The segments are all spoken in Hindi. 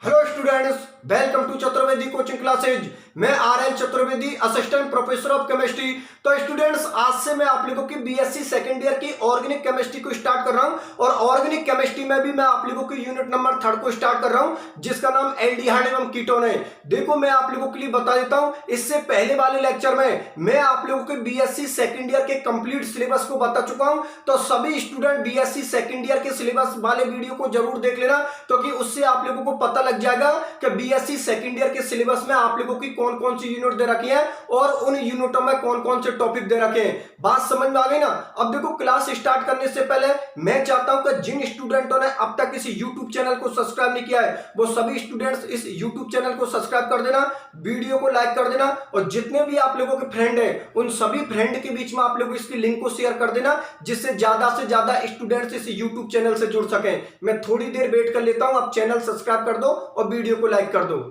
Hello students, welcome to Chaturvedi coaching classes. मैं R L Chaturvedi, assistant professor of chemistry. तो स्टूडेंट्स, आज से मैं आप लोगों की बीएससी सेकंड ईयर की ऑर्गेनिक केमिस्ट्री को स्टार्ट कर रहा हूं और ऑर्गेनिक केमिस्ट्री में भी मैं आप लोगों की यूनिट नंबर 3 को स्टार्ट कर रहा हूं, जिसका नाम एल्डिहाइड एवं कीटोन है। देखो, मैं आप लोगों के लिए बता देता हूं, इससे पहले वाले लेक्चर में मैं आप लोगों के बीएससी सेकंड ईयर के कंप्लीट सिलेबस को बता चुका हूं। तो सभी स्टूडेंट बीएससी सेकंड ईयर के सिलेबस वाले वीडियो को जरूर देख लेना, क्योंकि उससे आप लोगों को पता लग जाएगा कि बीएससी सेकंड ईयर के सिलेबस में आप लोगों की कौन कौन सी यूनिट दे रखी है और उन यूनिटों में कौन कौन से टॉपिक दे रखे हैं। बात समझ में आ गई ना। अब देखो, क्लास स्टार्ट करने से पहले मैं चाहता हूं कि जिन स्टूडेंटों ने अब तक इस यूट्यूब चैनल को सब्सक्राइब नहीं किया है, वो सभी स्टूडेंट्स इस यूट्यूब चैनल को सब्सक्राइब कर देना, वीडियो को लाइक कर देना और जितने भी आप लोगों के फ्रेंड है उन सभी फ्रेंड के बीच में आप लोग इसकी लिंक को शेयर कर देना, जिससे ज्यादा से ज्यादा स्टूडेंट्स इस यूट्यूब चैनल से जुड़ सकें। मैं थोड़ी देर वेट कर लेता हूं, आप चैनल सब्सक्राइब कर दो और वीडियो को लाइक कर दो।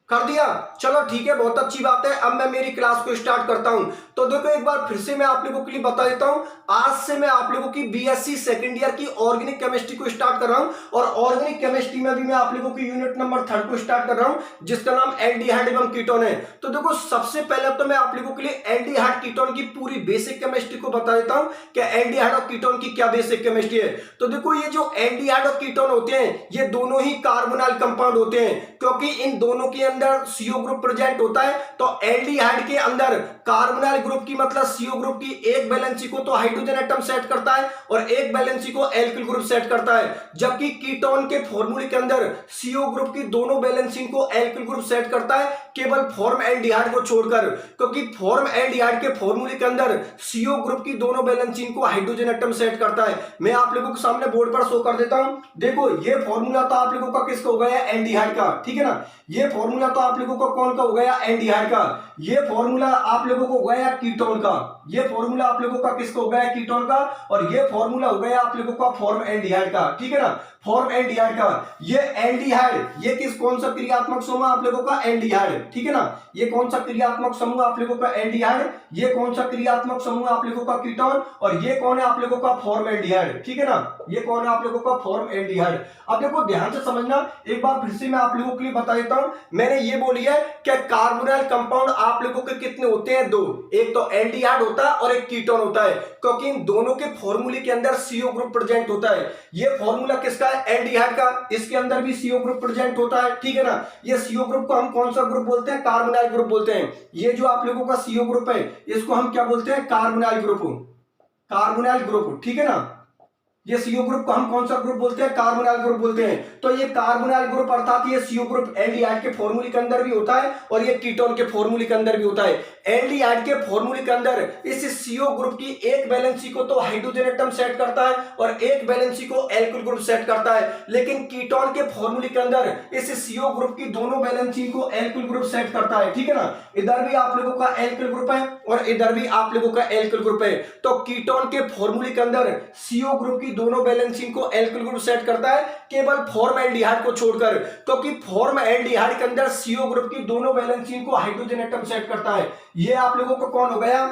कर दिया? चलो ठीक है, बहुत अच्छी बात है। अब मैं मेरी क्लास को स्टार्ट करता हूं। तो देखो, एक बार फिर से मैं आप लोगों के लिए बता देता हूं, आज से मैं आप लोगों की बीएससी सेकंड ईयर की ऑर्गेनिक केमिस्ट्री को स्टार्ट कर रहा हूं और ऑर्गेनिक केमिस्ट्री में भी मैं आप लोगों की यूनिट नंबर 3 को स्टार्ट कर रहा हूं, जिसका नाम एल्डिहाइड एवं कीटोन है। तो देखो, सबसे पहले तो मैं आप लोगों के लिए एल्डिहाइड कीटोन की पूरी बेसिक केमिस्ट्री को बता देता हूं कि एल्डिहाइड और कीटोन की क्या बेसिक केमिस्ट्री है। तो देखो, ये जो एल्डिहाइड और कीटोन होते हैं, ये दोनों ही कार्बोनाइल कंपाउंड होते हैं, क्योंकि इन दोनों के अंदर सीओ ग्रुप प्रेजेंट होता है। तो एल्डिहाइड के अंदर कार्बोनाइल ग्रुप की मतलब सीओ ग्रुप की एक वैलेंसी को तो हाइड्रोजन एटम सेट करता है और एक वैलेंसी को एल्किल ग्रुप सेट करता है, जबकि कीटोन के फॉर्मूले के अंदर सीओ ग्रुप की दोनों वैलेंसी को एल्किल ग्रुप सेट करता है, केवल फॉर्म एल्डिहाइड को छोड़कर, क्योंकि फॉर्म एल्डिहाइड के फॉर्मूले के अंदर सीओ ग्रुप की दोनों वैलेंसी को हाइड्रोजन एटम सेट करता है। मैं आप लोगों के सामने बोर्ड पर शो कर देता हूं। देखो, ये फॉर्मूला तो आप लोगों का किसका हो गया? एल्डिहाइड का, ठीक है ना। ये फॉर्मूला तो आप लोगों का कौन का हो गया? एल्डिहाइड का। ये फॉर्मूला आप लोगों को हो गया कीटोन का। ये फॉर्मूला आप लोगों का किसका हो गया? कीटोन का। और ये फॉर्मूला हो गया आप लोगों का फॉर्म एल्डिहाइड का, ठीक है ना। फॉर्म एल्डिहाइड का। ये एल्डिहाइड, ये कौन सा क्रियात्मक समूह आप लोगों का? एल्डिहाइड, ठीक है ना। ये कौन सा क्रियात्मक समूह आप लोगों का? एल्डिहाइड। ये कौन सा क्रियात्मक समूह आप लोगों का? कीटोन। और ये कौन है आप लोगों का? फॉर्म एल्डिहाइड, ठीक है ना। ये कौन है आप लोगों का? Form aldehyde. अब देखो, ध्यान से समझना, एक बार फिर से मैं आप लोगों के लिए बता देता हूं। मैंने ये बोली है कि कार्बोनाइल कंपाउंड आप लोगों के कितने होते हैं? दो। एक तो एल्डिहाइड होता है और एक कीटोन होता है, क्योंकि इन दोनों के फॉर्मूले के अंदर सीओ ग्रुप प्रेजेंट होता है। ये फॉर्मूला किसका है? एल्डिहाइड का। इसके अंदर भी सीओ ग्रुप प्रेजेंट होता है, ठीक है ना। ये सीओ ग्रुप को हम कौन सा ग्रुप बोलते हैं? कार्बोनाइल ग्रुप बोलते हैं। ये जो आप लोगों का सीओ ग्रुप है, इसको हम क्या बोलते हैं? Carbonyl group. कार्बोनाइल ग्रुप, ठीक है ना। ये सीओ ग्रुप को हम कौन सा ग्रुप बोलते हैं? कार्बोनाइल ग्रुप बोलते हैं। तो ये कार्बोनाइल ग्रुप अर्थात ये सीओ ग्रुप एल्डिहाइड के फॉर्मूले के अंदर भी होता है और ये कीटोन के फॉर्मूले के अंदर भी होता है। एल्डिहाइड के फॉर्मूले के अंदर इस सीओ ग्रुप की एक वैलेंसी को तो हाइड्रोजन एटम सेट करता है और एक वैलेंसी को एल्किल ग्रुप सेट करता है, लेकिन कीटोन के फॉर्मूले के अंदर इस सीओ ग्रुप की दोनों वैलेंसी को एल्किल ग्रुप सेट करता है, ठीक है ना। इधर भी आप लोगों का एल्किल ग्रुप है और इधर भी आप लोगों का एल्किल ग्रुप है। तो कीटोन के फॉर्मूले के अंदर सीओ ग्रुप की दोनों वैलेंसी को एल्किल ग्रुप सेट करता है, केवल फॉर्म एल्डिहाइड को छोड़कर, क्योंकि फॉर्म एल्डिहाइड के अंदर सीओ ग्रुप की दोनों वैलेंसी को हाइड्रोजन एटम सेट करता है। ये आप लोगों को कौन हो गया?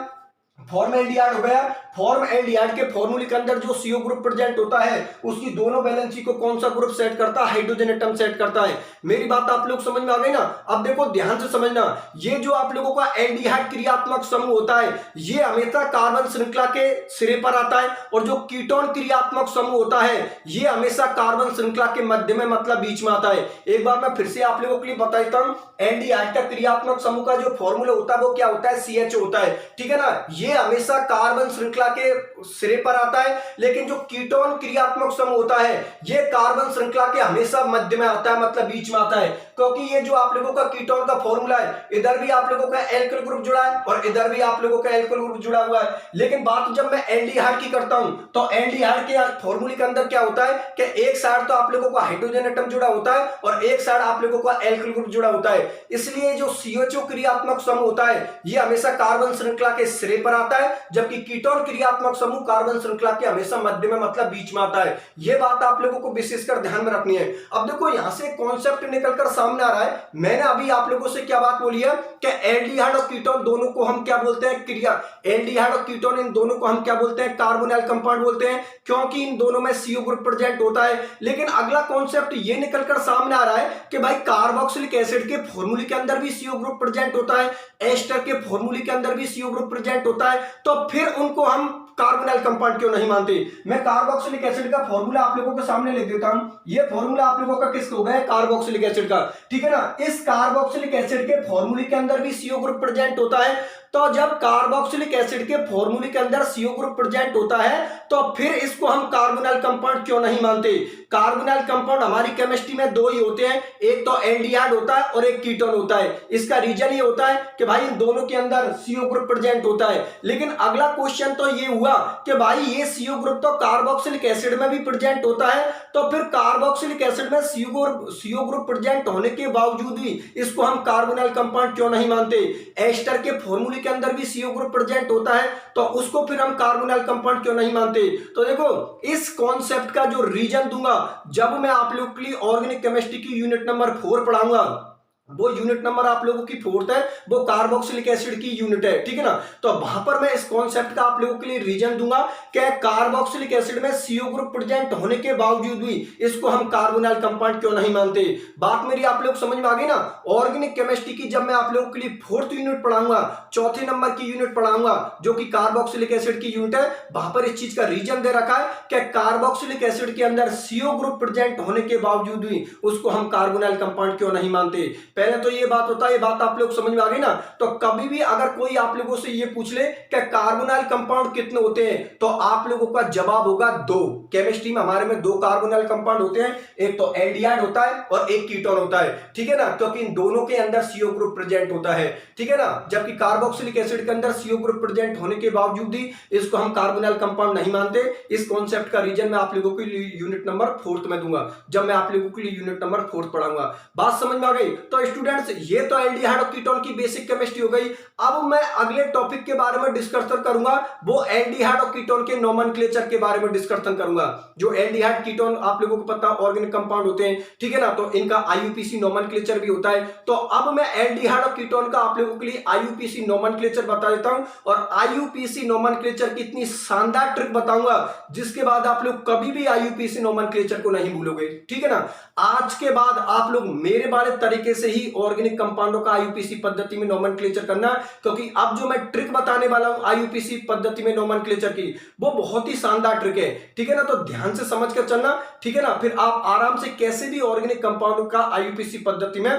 फॉर्म एल्डिहाइड हो गया। फॉर्म एल्डिहाइड के फॉर्मूले के अंदर जो सीओ ग्रुप प्रेजेंट होता है, उसकी दोनों वैलेंसी को कौन सा ग्रुप सेट करता है? हाइड्रोजन एटम सेट करता है। मेरी बात आप लोग समझ में आ गई ना। अब देखो, ध्यान से समझना, ये जो आप लोगों का एल्डिहाइड क्रियात्मक समूह होता है, ये हमेशा कार्बन श्रृंखला के सिरे पर आता है, और जो कीटोन क्रियात्मक समूह होता है, ये हमेशा कार्बन श्रृंखला के मध्य में मतलब बीच में आता है। एक बार मैं फिर से आप लोगों के लिए बता देता हूं, एल्डिहाइड का क्रियात्मक समूह का जो फॉर्मूला होता है वो क्या होता है? CH होता है, ठीक है ना। ये हमेशा कार्बन श्रृंखला के सिरे पर आता है, लेकिन जो कीटोन क्रियात्मक समूह होता है, ये कार्बन श्रृंखला के हमेशा मध्य में आता है, मतलब बीच में आता है, क्योंकि ये जो आप लोगों का कीटोन का फॉर्मूला है, इधर भी आप लोगों का एल्किल ग्रुप जुड़ा है और इधर भी आप लोगों का एल्किल ग्रुप जुड़ा हुआ है। लेकिन बात जब मैं एल्डिहाइड की करता हूं, तो एल्डिहाइड के फॉर्मूले के अंदर क्या होता है कि एक साइड तो आप लोगों का हाइड्रोजन एटम जुड़ा होता है और एक साइड आप लोगों का एल्किल ग्रुप जुड़ा होता है। इसलिए जो CHO क्रियात्मक समूह होता है, ये हमेशा कार्बन श्रृंखला के सिरे पर पर आता है, जबकि कीटोन क्रियात्मक समूह कार्बन श्रृंखला के हमेशा मध्य में मतलब बीच में आता है। यह बात आप लोगों को विशेषकर ध्यान में रखनी है। अब देखो यहां से कॉन्सेप्ट निकलकर सामने आ रहा है, मैंने अभी आप लोगों से क्या बात बोली है कि एल्डिहाइड और कीटोन दोनों को हम क्या बोलते हैं, क्रिया एल्डिहाइड और कीटोन इन दोनों को हम क्या बोलते हैं, कार्बोनिल कंपाउंड बोलते हैं, क्योंकि इन दोनों में CO ग्रुप प्रेजेंट होता है। लेकिन अगला कॉन्सेप्ट ये निकलकर सामने आ रहा है कि भाई कार्बोक्सिलिक एसिड के फॉर्मूले के अंदर भी CO ग्रुप प्रेजेंट होता है, एस्टर के फॉर्मूले के अंदर भी CO ग्रुप प्रेजेंट होता है, तो फिर उनको हम कार्बोनिल कंपाउंड क्यों नहीं मानते। मैं कार्बोक्सिलिक एसिड का फॉर्मूला आप लोगों के सामने लिख देता हूं। ये फॉर्मूला आप लोगों का किसका होगा, कार्बोक्सिलिक एसिड का, ठीक है ना। इस कार्बोक्सिलिक एसिड के फॉर्मूले के अंदर भी CO ग्रुप प्रेजेंट होता है, तो जब कार्बोक्सिलिक एसिड के फॉर्मूले के अंदर CO ग्रुप प्रेजेंट होता है तो फिर इसको हम कार्बोनिल कंपाउंड क्यों नहीं मानते। कार्बोनिल कंपाउंड हमारी केमिस्ट्री में दो ही होते हैं, एक तो एल्डिहाइड होता है और एक कीटोन होता है। इसका रीजन ये होता है कि भाई इन दोनों के अंदर CO ग्रुप प्रेजेंट होता है। लेकिन अगला क्वेश्चन तो ये हुआ कि भाई ये CO ग्रुप तो कार्बोक्सिलिक एसिड में भी प्रेजेंट होता है, तो फिर कार्बोक्सिलिक एसिड में CO ग्रुप प्रेजेंट होने के बावजूद भी इसको हम कार्बोनिल कंपाउंड क्यों नहीं मानते। एस्टर के फॉर्मूले के अंदर भी CO ग्रुप प्रेजेंट होता है, तो उसको फिर हम कार्बोनिल कंपाउंड क्यों नहीं मानते। तो देखो इस कॉन्सेप्ट का जो रीजन दूंगा जब मैं आप लोगों के लिए ऑर्गेनिक केमिस्ट्री की यूनिट नंबर 4 पढ़ाऊंगा, वो यूनिट नंबर आप लोगों की 4th है, वो कार्बोक्सिलिक एसिड की यूनिट है, ठीक है ना। तो वहां पर मैं इस कॉन्सेप्ट का आप लोगों के लिए रीजन दूंगा कि कार्बोक्सिलिक एसिड में CO ग्रुप प्रेजेंट होने के बावजूद भी इसको हम कार्बोनिल कंपाउंड क्यों नहीं मानते। बात मेरी आप लोग समझ में आ गई ना। ऑर्गेनिक केमिस्ट्री की जब मैं आप लोगों के लिए 4th यूनिट पढ़ाऊंगा, 4थे नंबर की यूनिट पढ़ाऊंगा जो कि कार्बोक्सिलिक एसिड की यूनिट है, वहां पर इस चीज का रीजन दे रखा है कि कार्बोक्सिलिक एसिड के अंदर CO ग्रुप प्रेजेंट होने के बावजूद भी उसको हम कार्बोनिल कंपाउंड क्यों नहीं मानते। पहले तो ये बात होता है, ये बात आप लोग समझ में आ गई ना। तो कभी भी अगर कोई आप लोगों से ये पूछ ले कि कार्बोनिल कंपाउंड कितने होते हैं, तो आप लोगों का जवाब होगा 2। केमिस्ट्री में हमारे में 2 कार्बोनिल कंपाउंड होते हैं, एक तो एल्डिहाइड होता है और एक कीटोन होता है, ठीक है ना, क्योंकि इन दोनों के अंदर CO ग्रुप प्रेजेंट होता है, ठीक है ना। जबकि कार्बोक्सिलिक एसिड के अंदर CO ग्रुप प्रेजेंट होने के बावजूद भी इसको हम कार्बोनिल कंपाउंड नहीं मानते। इस कॉन्सेप्ट का रीजन मैं आप लोगों को यूनिट नंबर 4th में दूंगा जब मैं आप लोगों के लिए यूनिट नंबर 4th पढ़ाऊंगा। बात समझ में आ गई। तो स्टूडेंट्स ये तो एल्डिहाइड और कीटोन की बेसिक केमिस्ट्री हो गई। अब मैं अगले टॉपिक के बारे में डिस्कशन करूंगा, वो एल्डिहाइड और कीटोन के नोमेनक्लेचर के बारे में डिस्कशन करूंगा। जो एल्डिहाइड कीटोन आप लोगों को पता ऑर्गेनिक कंपाउंड होते हैं, ठीक है ना, तो इनका IUPAC नोमेनक्लेचर भी होता है। तो अब मैं एल्डिहाइड और कीटोन का आप लोगों के लिए IUPAC नोमेनक्लेचर बता देता हूं, और IUPAC नोमेनक्लेचर की इतनी शानदार ट्रिक बताऊंगा जिसके बाद आप लोग कभी भी IUPAC नोमेनक्लेचर को नहीं भूलोगे, ठीक है ना। आज के बाद आप लोग मेरे वाले तरीके से ही ऑर्गेनिक कंपाउंडों का IUPAC पद्धति में नोमेनक्लेचर करना, क्योंकि अब जो मैं ट्रिक बताने वाला हूं IUPAC पद्धति में नोमेनक्लेचर की, वो बहुत ही शानदार ट्रिक है, ठीक है ना। तो ध्यान से समझ कर चलना, ठीक है ना, फिर आप आराम से कैसे भी ऑर्गेनिक कंपाउंडों का IUPAC पद्धति में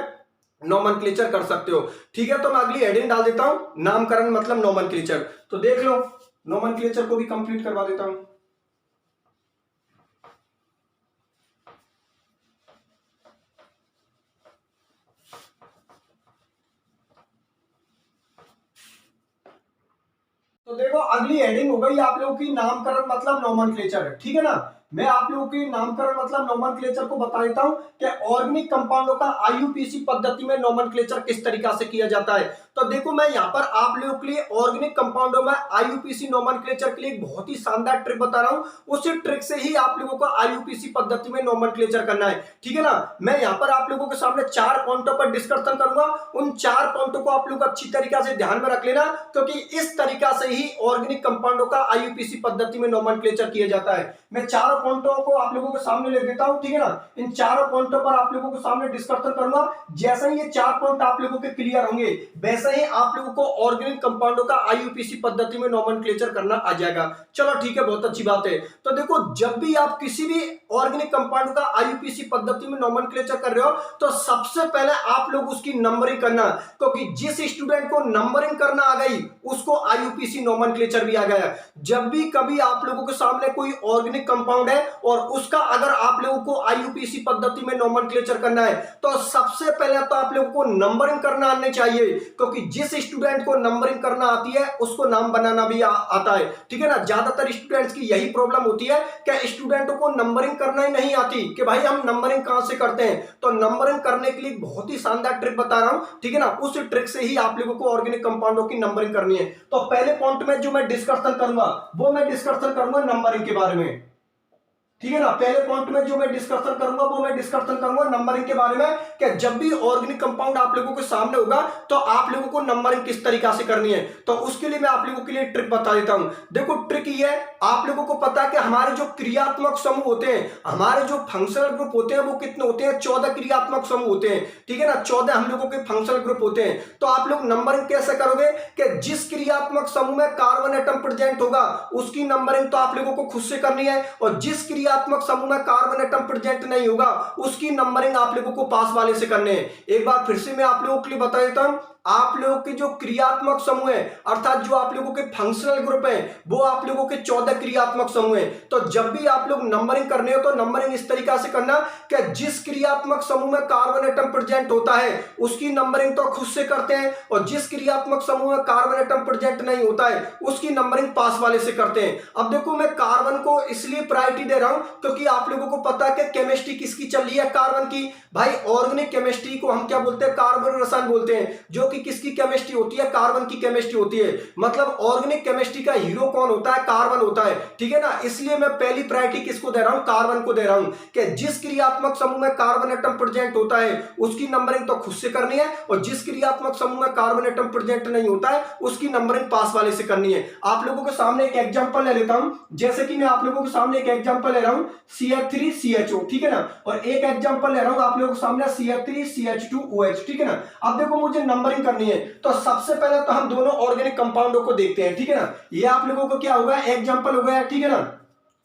नोमेनक्लेचर कर सकते हो, ठीक है। तो मैं अगली हेडिंग डाल देता हूं, नामकरण मतलब नोमेनक्लेचर। तो देख लो, नोमेनक्लेचर को भी कंप्लीट करवा देता हूं। तो देखो अगली हेडिंग हो गई आप लोगों की नामकरण मतलब नोमेनक्लेचर, ठीक है ना। मैं आप लोगों की नामकरण मतलब नोमेनक्लेचर को बता देता हूं कि ऑर्गेनिक कंपाउंडों का IUPAC पद्धति में नोमेनक्लेचर किस तरीका से किया जाता है। तो देखो मैं यहां पर आप लोगों के लिए ऑर्गेनिक कंपाउंडों में IUPAC नोमेनक्लेचर के लिए एक बहुत ही शानदार ट्रिक बता रहा हूं, उसी ट्रिक से ही आप लोगों को IUPAC पद्धति में नोमेनक्लेचर करना है, ठीक है ना। मैं यहां पर आप लोगों के सामने 4 पॉइंटों पर डिस्कशन करूंगा, उन 4 पॉइंटों को आप लोग अच्छी तरीके से ध्यान में रख लेना, क्योंकि इस तरीका से ही ऑर्गेनिक कंपाउंडों का IUPAC पद्धति में नोमेनक्लेचर किया जाता है। मैं 4 पॉइंटों को आप लोगों के सामने लिख देता हूं, ठीक है ना। इन 4 पॉइंटों पर आप लोगों के सामने डिस्कशन करूंगा। जैसे ही ये 4 पॉइंट आप लोगों के क्लियर होंगे, वैसे ही आप लोगों को ऑर्गेनिक कंपाउंडों का IUPAC पद्धति में नोमेनक्लेचर करना आ जाएगा। चलो ठीक है, बहुत अच्छी बात है। तो देखो जब भी आप किसी भी ऑर्गेनिक कंपाउंड का IUPAC पद्धति में नोमेनक्लेचर कर रहे हो, तो सबसे पहले आप लोग उसकी नंबरिंग करना, क्योंकि जिस स्टूडेंट को नंबरिंग करना आ गई उसको IUPAC नोमेनक्लेचर भी आ गया। जब भी कभी आप लोगों के सामने कोई ऑर्गेनिक कंपाउंड कंपाउंड है और उसका अगर आप लोगों को आईयूपीएसी पद्धति में नोमेनक्लेचर करना है तो सबसे पहले तो आप लोगों को नंबरिंग करना आनी चाहिए, क्योंकि जिस स्टूडेंट को नंबरिंग करना आती है उसको नाम बनाना भी आता है। ठीक है ना, ज्यादातर स्टूडेंट्स की यही प्रॉब्लम होती है कि स्टूडेंटों को नंबरिंग करना ही नहीं आती कि भाई हम नंबरिंग कहां से करते हैं। तो नंबरिंग करने के लिए बहुत ही शानदार ट्रिक बता रहा हूं, ठीक है ना, उस ट्रिक से ही आप लोगों को ऑर्गेनिक कंपाउंडों की नंबरिंग करनी है। तो पहले पॉइंट में जो मैं डिस्कशन करूंगा वो मैं डिस्कशन करूंगा नंबरिंग के बारे में। ठीक है ना, पहले पॉइंट में जो मैं डिस्कशन करूंगा वो मैं डिस्कशन करूंगा नंबरिंग के बारे में कि जब भी ऑर्गेनिक कंपाउंड आप लोगों के सामने होगा तो आप लोगों को नंबरिंग किस तरीका से करनी है। तो उसके लिए मैं आप लोगों के लिए ट्रिक बता देता हूं। देखो ट्रिक ये है, आप लोगों को पता है कि हमारे जो क्रियात्मक समूह होते हैं, हमारे जो फंक्शनल ग्रुप होते हैं वो कितने होते हैं, 14 क्रियात्मक समूह होते हैं। ठीक है ना, 14 हम लोगों के फंक्शनल ग्रुप होते हैं। तो आप लोग नंबरिंग कैसे करोगे कि जिस क्रियात्मक समूह में कार्बन एटम प्रेजेंट होगा उसकी नंबरिंग तो आप लोगों को खुद से करनी है, और जिस क्रियात्मक समूह में कार्बन एटम प्रेजेंट नहीं होगा उसकी नंबरिंग आप लोगों को पास वाले से करने हैं। एक बार फिर से मैं आप लोगों के लिए बता देता हूं, आप लोगों के जो क्रियात्मक समूह है अर्थात जो आप लोगों के फंक्शनल ग्रुप है वो आप लोगों के 14 क्रियात्मक समूह है। तो जब भी आप लोग नंबरिंग करने हो तो नंबरिंग इस तरीका से करना कि जिस क्रियात्मक समूह में कार्बन एटम प्रेजेंट होता है उसकी नंबरिंग तो खुद से करते हैं, और जिस क्रियात्मक समूह में कार्बन एटम प्रेजेंट नहीं होता है उसकी नंबरिंग पास वाले से करते हैं। अब देखो मैं कार्बन को इसलिए प्रायोरिटी दे रहा हूं क्योंकि आप लोगों को पता है कि केमिस्ट्री किसकी चल रही है, कार्बन की। भाई ऑर्गेनिक केमिस्ट्री को हम क्या बोलते हैं, कार्बन रसायन बोलते हैं, जो कि किसकी केमिस्ट्री होती है, कार्बन की केमिस्ट्री होती है। मतलब ऑर्गेनिक केमिस्ट्री का हीरो कौन होता है, कार्बन होता है। ठीक है ना, इसलिए मैं पहली प्रायोरिटी किसको दे रहा हूं, कार्बन को दे रहा हूं कि जिस क्रियात्मक समूह में कार्बन एटम प्रेजेंट होता है उसकी नंबरिंग तो खुद से करनी है, और जिस क्रियात्मक समूह में कार्बन एटम प्रेजेंट नहीं होता है उसकी नंबरिंग पास वाले से करनी है। आप लोगों के सामने एक एग्जांपल ले लेता हूं, जैसे कि मैं आप लोगों के सामने एक एग्जांपल ले रहा हूं CH3CHO, ठीक है ना, और एक एग्जांपल ले रहा हूं आप लोगों के सामने CH3CH2OH। ठीक है ना, अब देखो मुझे नंबरिंग करनी है तो सबसे पहले तो हम दोनों ऑर्गेनिक कंपाउंडों को देखते हैं। ठीक है ना, ये आप लोगों को क्या होगा, एग्जांपल हो गया। ठीक है ना,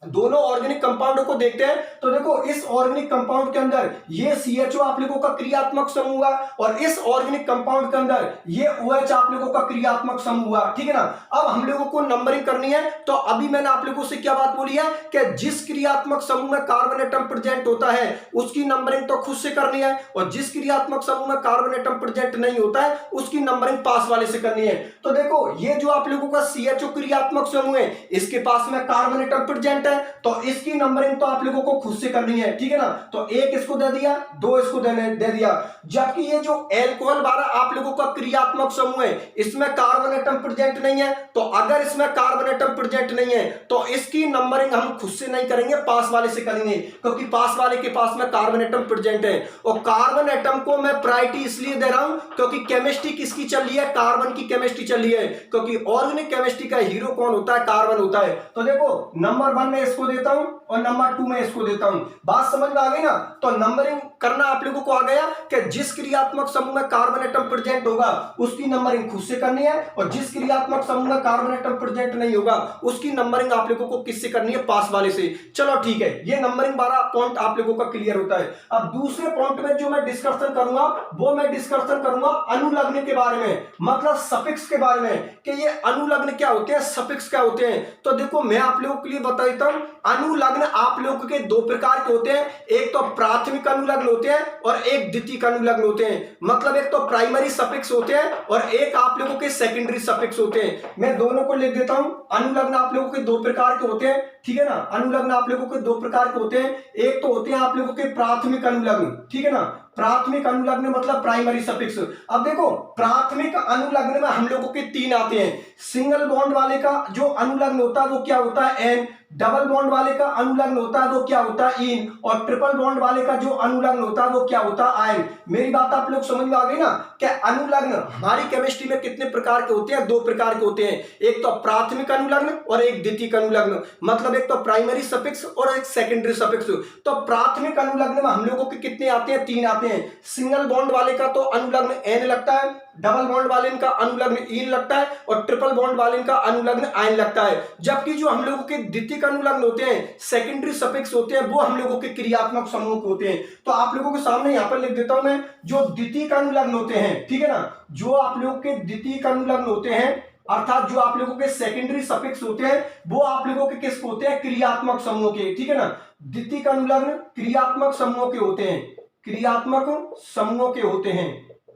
दोनों ऑर्गेनिक कंपाउंडों को देखते हैं। तो देखो इस ऑर्गेनिक कंपाउंड के अंदर ये CHO आप लोगों का क्रियात्मक समूह हुआ, और इस ऑर्गेनिक कंपाउंड के अंदर ये OH आप लोगों का क्रियात्मक समूह हुआ। ठीक है ना, अब हम लोगों को नंबरिंग करनी है। तो अभी मैंने आप लोगों से क्या बात बोली है कि जिस क्रियात्मक समूह में कार्बन एटम प्रेजेंट होता है उसकी नंबरिंग तो खुद से करनी है, और जिस क्रियात्मक समूह में कार्बन एटम प्रेजेंट नहीं होता है उसकी नंबरिंग पास वाले से करनी है। तो देखो ये जो आप लोगों का CHO क्रियात्मक समूह है इसके पास में कार्बन एटम प्रेजेंट है, तो इसकी नंबरिंग तो आप लोगों को खुद से करनी है। ठीक है ना, तो एक इसको दे दिया, दो इसको दे दिया। जबकि ये जो एल्कोहल 12 आप लोगों का क्रियात्मक समूह है इसमें कार्बन एटम प्रेजेंट नहीं है, तो अगर इसमें कार्बन एटम प्रेजेंट नहीं है तो इसकी नंबरिंग हम खुद से नहीं करेंगे, पास वाले से करेंगे, क्योंकि पास वाले के पास में कार्बन एटम प्रेजेंट है। और कार्बन एटम को मैं प्रायोरिटी इसलिए दे रहा हूं क्योंकि केमिस्ट्री किसकी चल रही है, कार्बन की केमिस्ट्री चल रही है, क्योंकि ऑर्गेनिक केमिस्ट्री का हीरो कौन होता है, कार्बन होता है। तो देखो नंबर 1 में इसको देता हूं और नंबर 2 में इसको देता हूं। बात समझ में आ गई ना, तो नंबरिंग करना आप लोगों को आ गया कि जिस क्रियात्मक समूह में कार्बन एटम प्रेजेंट होगा उसकी नंबरिंग खुद से करनी है, और जिस क्रियात्मक समूह में कार्बन एटम प्रेजेंट नहीं होगा उसकी नंबरिंग आप लोगों को किससे करनी है, पास वाले से। चलो ठीक है, ये नंबरिंग 12 पॉइंट आप लोगों का क्लियर होता है। अब दूसरे पॉइंट में जो मैं डिस्कशन करूंगा वो मैं डिस्कशन करूंगा अनुलग्न के बारे में, मतलब सफिक्स के बारे में, कि ये अनुलग्न क्या होते हैं, सफिक्स क्या होते हैं। तो देखो मैं आप लोगों के लिए बता देता हूं, अनुलग्न आप लोगों के दो प्रकार के होते हैं, एक तो प्राथमिक अनुलग्न होते हैं और एक द्वितीयक अनुलग्न होते हैं। मतलब एक तो प्राइमरी सफिक्स होते हैं और एक आप लोगों के सेकेंडरी सफिक्स होते हैं। मैं दोनों को लिख देता हूं। अनुलग्न आप लोगों के दो प्रकार के होते हैं, ठीक है ना, अनुलग्न आप लोगों के दो प्रकार के होते हैं। एक तो होते हैं आप लोगों के प्राथमिक अनुलग्न, ठीक है ना, प्राथमिक अनुलग्न मतलब प्राइमरी सफिक्स। अब देखो प्राथमिक अनुलग्न में हम लोगों के 3 आते हैं। सिंगल बॉन्ड वाले का जो अनुलग्न होता है वो क्या होता है, एन। डबल बॉन्ड वाले का अनुलग्न होता है वो क्या होता है, इन। और ट्रिपल बॉन्ड वाले का जो अनुलग्न होता है वो क्या होता है, आयन। मेरी बात आप लोग समझ में आ गई ना, क्या अनुलग्न हमारी केमिस्ट्री में कितने प्रकार के होते हैं, 2 प्रकार के होते हैं। एक तो प्राथमिक अनुलग्न और एक द्वितीयक अनुलग्न, मतलब एक तो प्राइमरी सफिक्स और एक सेकेंडरी सफिक्स। तो प्राथमिक अनुलग्न में हम लोगों के कितने आते हैं, 3 आते हैं। सिंगल बॉन्ड वाले का तो अनुलग्न एन लगता है, डबल बॉन्ड वाले का अनुलग्न इन लगता है, और ट्रिपल बॉन्ड वाले का अनुलग्न आयन लगता है। जबकि जो हम लोगों के द्वितीयक अनुलग्न होते हैं, सेकेंडरी सफिक्स होते हैं, वो हम लोगों के क्रियात्मक समूह होते हैं। तो आप लोगों के सामने यहां पर लिख देता हूं मैं, जो द्वितीयक अनुलग्न होते हैं, ठीक है ना, जो आप लोगों के द्वितीयक अनुलग्न होते हैं, अर्थात जो आप लोगों के सेकेंडरी सफिक्स होते हैं वो आप लोगों के किस होते हैं, क्रियात्मक समूह के, ठीक है ना। द्वितीयक अनुलग्न क्रियात्मक समूहों के होते हैं, क्रियात्मक समूहों के होते हैं,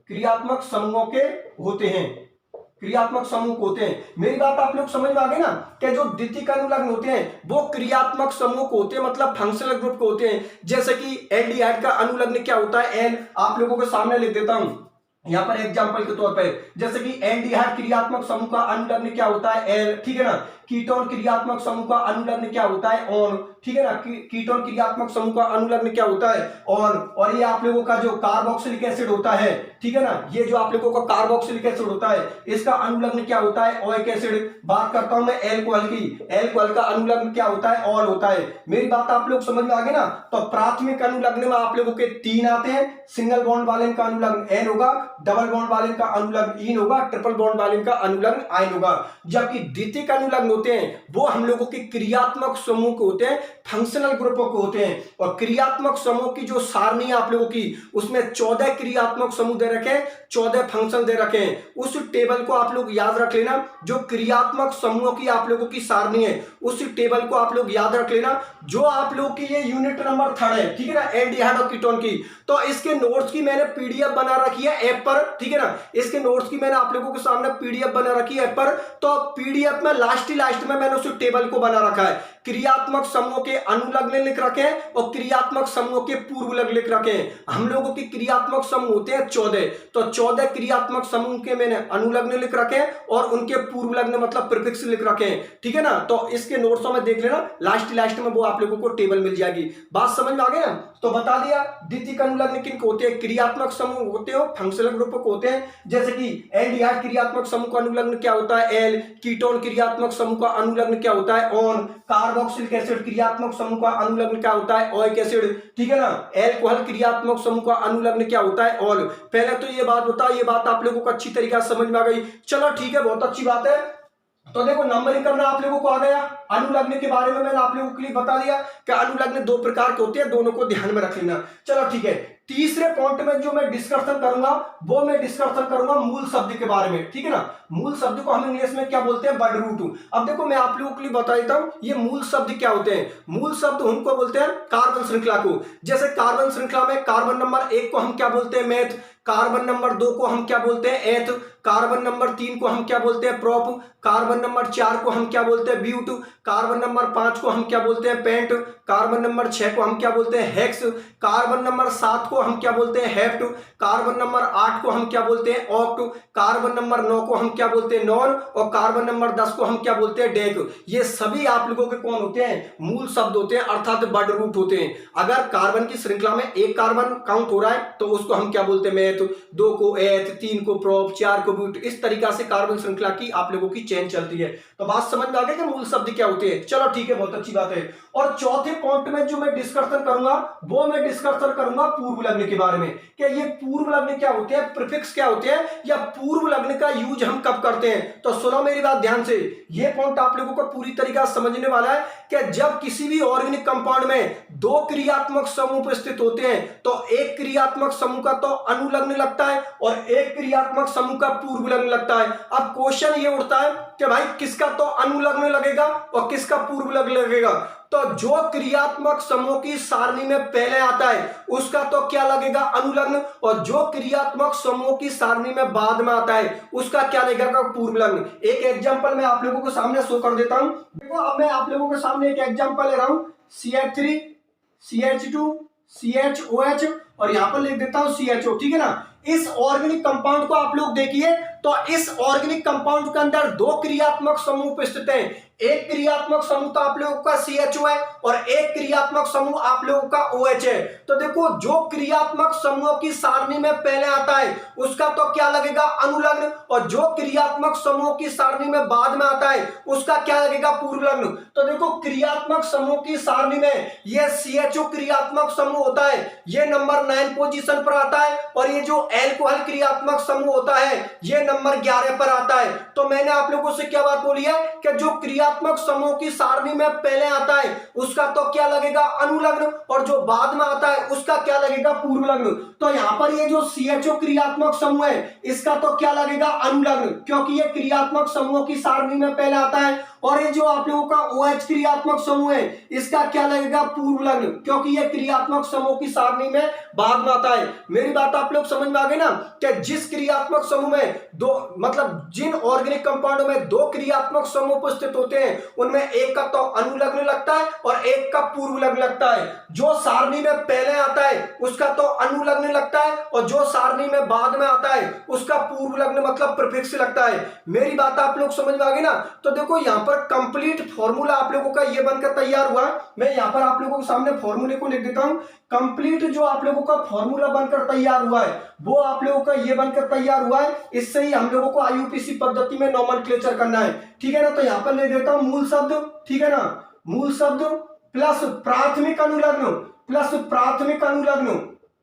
क्रियात्मक समूहों के होते हैं, क्रियात्मक समूह होते हैं। मेरी बात आप लोग समझ में आ गई ना कि जो द्वितीयक अनुलग्न होते हैं वो क्रियात्मक समूह को होते हैं, मतलब फंक्शनल ग्रुप को होते हैं। जैसे कि एल्डिहाइड का अनुलग्न क्या होता है, एल, आप लोगों के सामने लिख देता हूं यहां पर एग्जांपल के तौर पर, जैसे कि एल्डिहाइड क्रियात्मक समूह का अनुलग्न क्या होता है, एल, ठीक है ना। कीटोन क्रियात्मक समूह का अनुलग्न क्या होता है, ऑन, ठीक है ना। कीटोन क्रियात्मक समूह का अनुलग्न क्या होता है, ऑन। और ये आप लोगों का जो कार्बोक्सिलिक एसिड होता है, ठीक है ना, ये जो आप लोगों का कार्बोक्सिलिक एसिड होता है इसका अनुलग्न क्या होता है, ओइक एसिड। बात करता हूं मैं एल्कोहल की, एल्कोहल का अनुलग्न क्या होता है, ऑल होता है। मेरी बात आप लोग समझ में आ गए ना। तो प्राथमिक अनुलग्न में आप लोगों के 3 आते हैं, सिंगल बॉन्ड वाले का अनुलग्न एन होगा, डबल बॉन्ड वाले का अनुलग्न इन होगा, ट्रिपल बॉन्ड वाले का अनुलग्न आइन होगा। जबकि द्वितीयक अनुलग्न होते हैं वो हम लोगों के क्रियात्मक समूह को होते हैं, फंक्शनल ग्रुपों को होते हैं। और क्रियात्मक समूह की जो सारणी है आप लोगों की, उसमें 14 क्रियात्मक समूह दे रखे हैं, 14 फंक्शन दे रखे हैं। उस टेबल को आप लोग याद रख लेना, जो क्रियात्मक समूहों की आप लोगों की सारणी है उस टेबल को आप लोग याद रख लेना। जो आप लोग की ये यूनिट नंबर 3 है, ठीक है ना, एल्डिहाइड और कीटोन की। तो इसके नोट्स की मैंने पीडीएफ बना रखी है ऐप पर, ठीक है ना। इसके नोट्स की मैंने आप लोगों के सामने पीडीएफ बना रखी है ऐप पर। तो पीडीएफ में लास्ट में मैंने उस टेबल को बना रखा है। क्रियात्मक समूह के अनुलग्न लिख रखे हैं और क्रियात्मक समूह के पूर्वलग्न लिख रखे हैं। हम लोगों के क्रियात्मक समूह होते हैं 14, तो 14 क्रियात्मक समूह के मैंने अनुलग्न लिख रखे हैं और उनके पूर्वलग्न मतलब प्रीफिक्स लिख रखे हैं, ठीक है ना। तो इसके नोट्स में देख लेना, लास्ट में वो आप लोगों को टेबल मिल जाएगी। बात समझ में आ गई ना। तो बता दिया द्वितीयक अनुलग्न किन को होते हैं, क्रियात्मक समूह होते हैं, फंक्शनल ग्रुप को होते हैं। जैसे कि एल्डिहाइड क्रियात्मक समूह का अनुलग्न क्या होता है, एल। कीटोन क्रियात्मक समूह का अनुलग्न क्या होता है, ऑन। कार्बोक्सिलिक एसिड क्रियात्मक समूह का अनुलग्न क्या होता है, ओइक एसिड, ठीक है ना। एल्कोहल क्रियात्मक समूह का अनुलग्न क्या होता है, ऑल। पहले तो ये बात बताओ, ये बात आप लोगों को अच्छी तरीके से समझ में आ गई। चलो ठीक है, बहुत अच्छी बात है। तो देखो नंबरिंग करना आप लोगों को आ गया। अनुलग्न के बारे में मैंने आप लोगों के लिए बता दिया कि अनुलग्न 2 प्रकार के होते हैं, दोनों को ध्यान में रख लेना। चलो ठीक है, तीसरे पॉइंट में जो मैं डिस्कशन करूंगा वो मैं डिस्कशन करूंगा मूल शब्द के बारे में, ठीक है ना। मूल शब्द को हम इंग्लिश में क्या बोलते हैं, वर्ड रूट। अब देखो मैं आप लोगों के लिए बता देता हूं ये मूल शब्द क्या होते हैं। मूल शब्द उनको बोलते हैं कार्बन श्रृंखला को। जैसे कार्बन श्रृंखला में कार्बन नंबर 1 को हम क्या बोलते हैं, मेथ। कार्बन नंबर 2 को हम क्या बोलते हैं, एथ। कार्बन नंबर 3 को हम क्या बोलते हैं, प्रोप। कार्बन नंबर 4 को हम क्या बोलते हैं, ब्यूट। कार्बन नंबर 5 को हम क्या बोलते हैं, पेंट। कार्बन नंबर 6 को हम क्या बोलते हैं, हेक्स। कार्बन नंबर 7 को हम क्या बोलते हैं, हेप्ट। कार्बन नंबर 8 को हम क्या बोलते हैं, ऑक्ट। कार्बन नंबर 9 को हम क्या बोलते हैं, नॉन। और कार्बन नंबर 10 को हम क्या बोलते हैं, डेक। ये सभी आप लोगों के कौन होते हैं, मूल शब्द होते हैं, अर्थात वर्ड रूट होते हैं। अगर कार्बन की श्रृंखला में एक कार्बन काउंट हो रहा है तो उसको हम क्या बोलते हैं, मेथ। 2 को एथ, 3 को प्रोप, 4 को ब्यूट। इस तरीका से कार्बन श्रृंखला की आप लोगों की चेन चलती है। तो बात समझ में आ गई कि मूल शब्द क्या होते हैं। चलो ठीक है, बहुत अच्छी बात है। और चौथे पॉइंट में जो मैं डिस्कशन करूंगा वो मैं डिस्कशन करूंगा पूर्वलग्न के बारे में। क्या ये पूर्वलग्न क्या होते हैं, प्रीफिक्स क्या होते हैं, या पूर्वलग्न का यूज हम कब करते हैं। तो सुनो मेरी बात ध्यान से, ये पॉइंट आप लोगों को पूरी तरीका समझने वाला है कि जब किसी भी ऑर्गेनिक कंपाउंड में 2 क्रियात्मक समूह उपस्थित होते हैं तो एक क्रियात्मक समूह का तो अनुलग्न लगता है और एक क्रियात्मक समूह का पूर्वलग्न लगता है। अब क्वेश्चन ये उठता है कि भाई किसका तो अनुलग्न लगेगा और किसका पूर्वलग्न लगेगा। तो जो क्रियात्मक समूह की सारणी में पहले आता है उसका तो क्या लगेगा, अनुलग्न। और जो क्रियात्मक समूह की सारणी में बाद में आता है उसका क्या लगेगा, पूर्वलग्न। एक एग्जांपल मैं आप लोगों को सामने शो कर देता हूं। देखो अब मैं आप लोगों के सामने एक एग्जांपल ले रहा हूं, CH3 CH2 CHOH और यहां पर लिख देता हूं CHO, ठीक है ना। इस ऑर्गेनिक कंपाउंड को आप लोग देखिए तो इस ऑर्गेनिक कंपाउंड के अंदर 2 क्रियात्मक समूह उपस्थित हैं। एक क्रियात्मक समूह तो आप लोगों का CHO है और एक क्रियात्मक समूह आप लोगों का OH है। तो देखो जो क्रियात्मक समूह की सारणी में पहले आता है उसका तो क्या लगेगा, अनुलग्न। और जो क्रियात्मक समूह की सारणी में बाद में आता है उसका क्या लगेगा, पूर्वलग्न। तो देखो क्रियात्मक समूह की सारणी में ये CHO क्रियात्मक समूह होता है, ये नंबर 9 पोजीशन पर आता है। और ये जो एल्कोहल क्रियात्मक समूह होता है ये नंबर 11 पर आता है। तो मैंने आप लोगों से क्या बात बोली है कि जो क्रियात्मक समूह की सारणी में पहले आता है उसका तो क्या लगेगा अनुलग्न, और जो बाद में आता है उसका क्या लगेगा पूर्व लग्न। तो यहां पर ये जो CHO क्रियात्मक समूह है इसका तो क्या लगेगा अनुलग्न, क्योंकि ये क्रियात्मक समूह की सारणी में पहले आता है। और ये जो आप लोगों का OH क्रियात्मक समूह है इसका क्या लगेगा पूर्व लग्न, क्योंकि ये क्रियात्मक समूह की सारणी में बाद में आता है। मेरी बात आप लोग समझ में आ गई ना कि जिस क्रियात्मक समूह में दो मतलब जिन ऑर्गेनिक कंपाउंडों में दो क्रियात्मक समूह उपस्थित होते हैं उनमें एक का तो अनुलग्न लगता है और एक का पूर्व लग्न लगता है। जो सारणी में पहले आता है उसका तो अनुलग्न लगता है और जो सारणी में बाद में आता है उसका पूर्व लग्न मतलब प्रीफिक्स लगता है। मेरी बात आप लोग समझ में आ गई ना। तो देखो यहाँ पर कंप्लीट फॉर्मूला आप लोगों का ये बनकर तैयार हुआ। मैं यहाँ पर आप लोगों के सामने फॉर्मूले को लिख देता हूं। कंप्लीट जो आप लोगों का फॉर्मूला बनकर तैयार हुआ है वो आप लोगों का ये बनकर तैयार हुआ है। इससे ही हम लोगों को IUPAC पद्धति में नोमेनक्लेचर करना है, ठीक है ना। तो यहाँ पर ले देता हूं मूल शब्द, ठीक है ना, मूल शब्द प्लस प्राथमिक अनुलग्न प्लस प्राथमिक अनुलग्न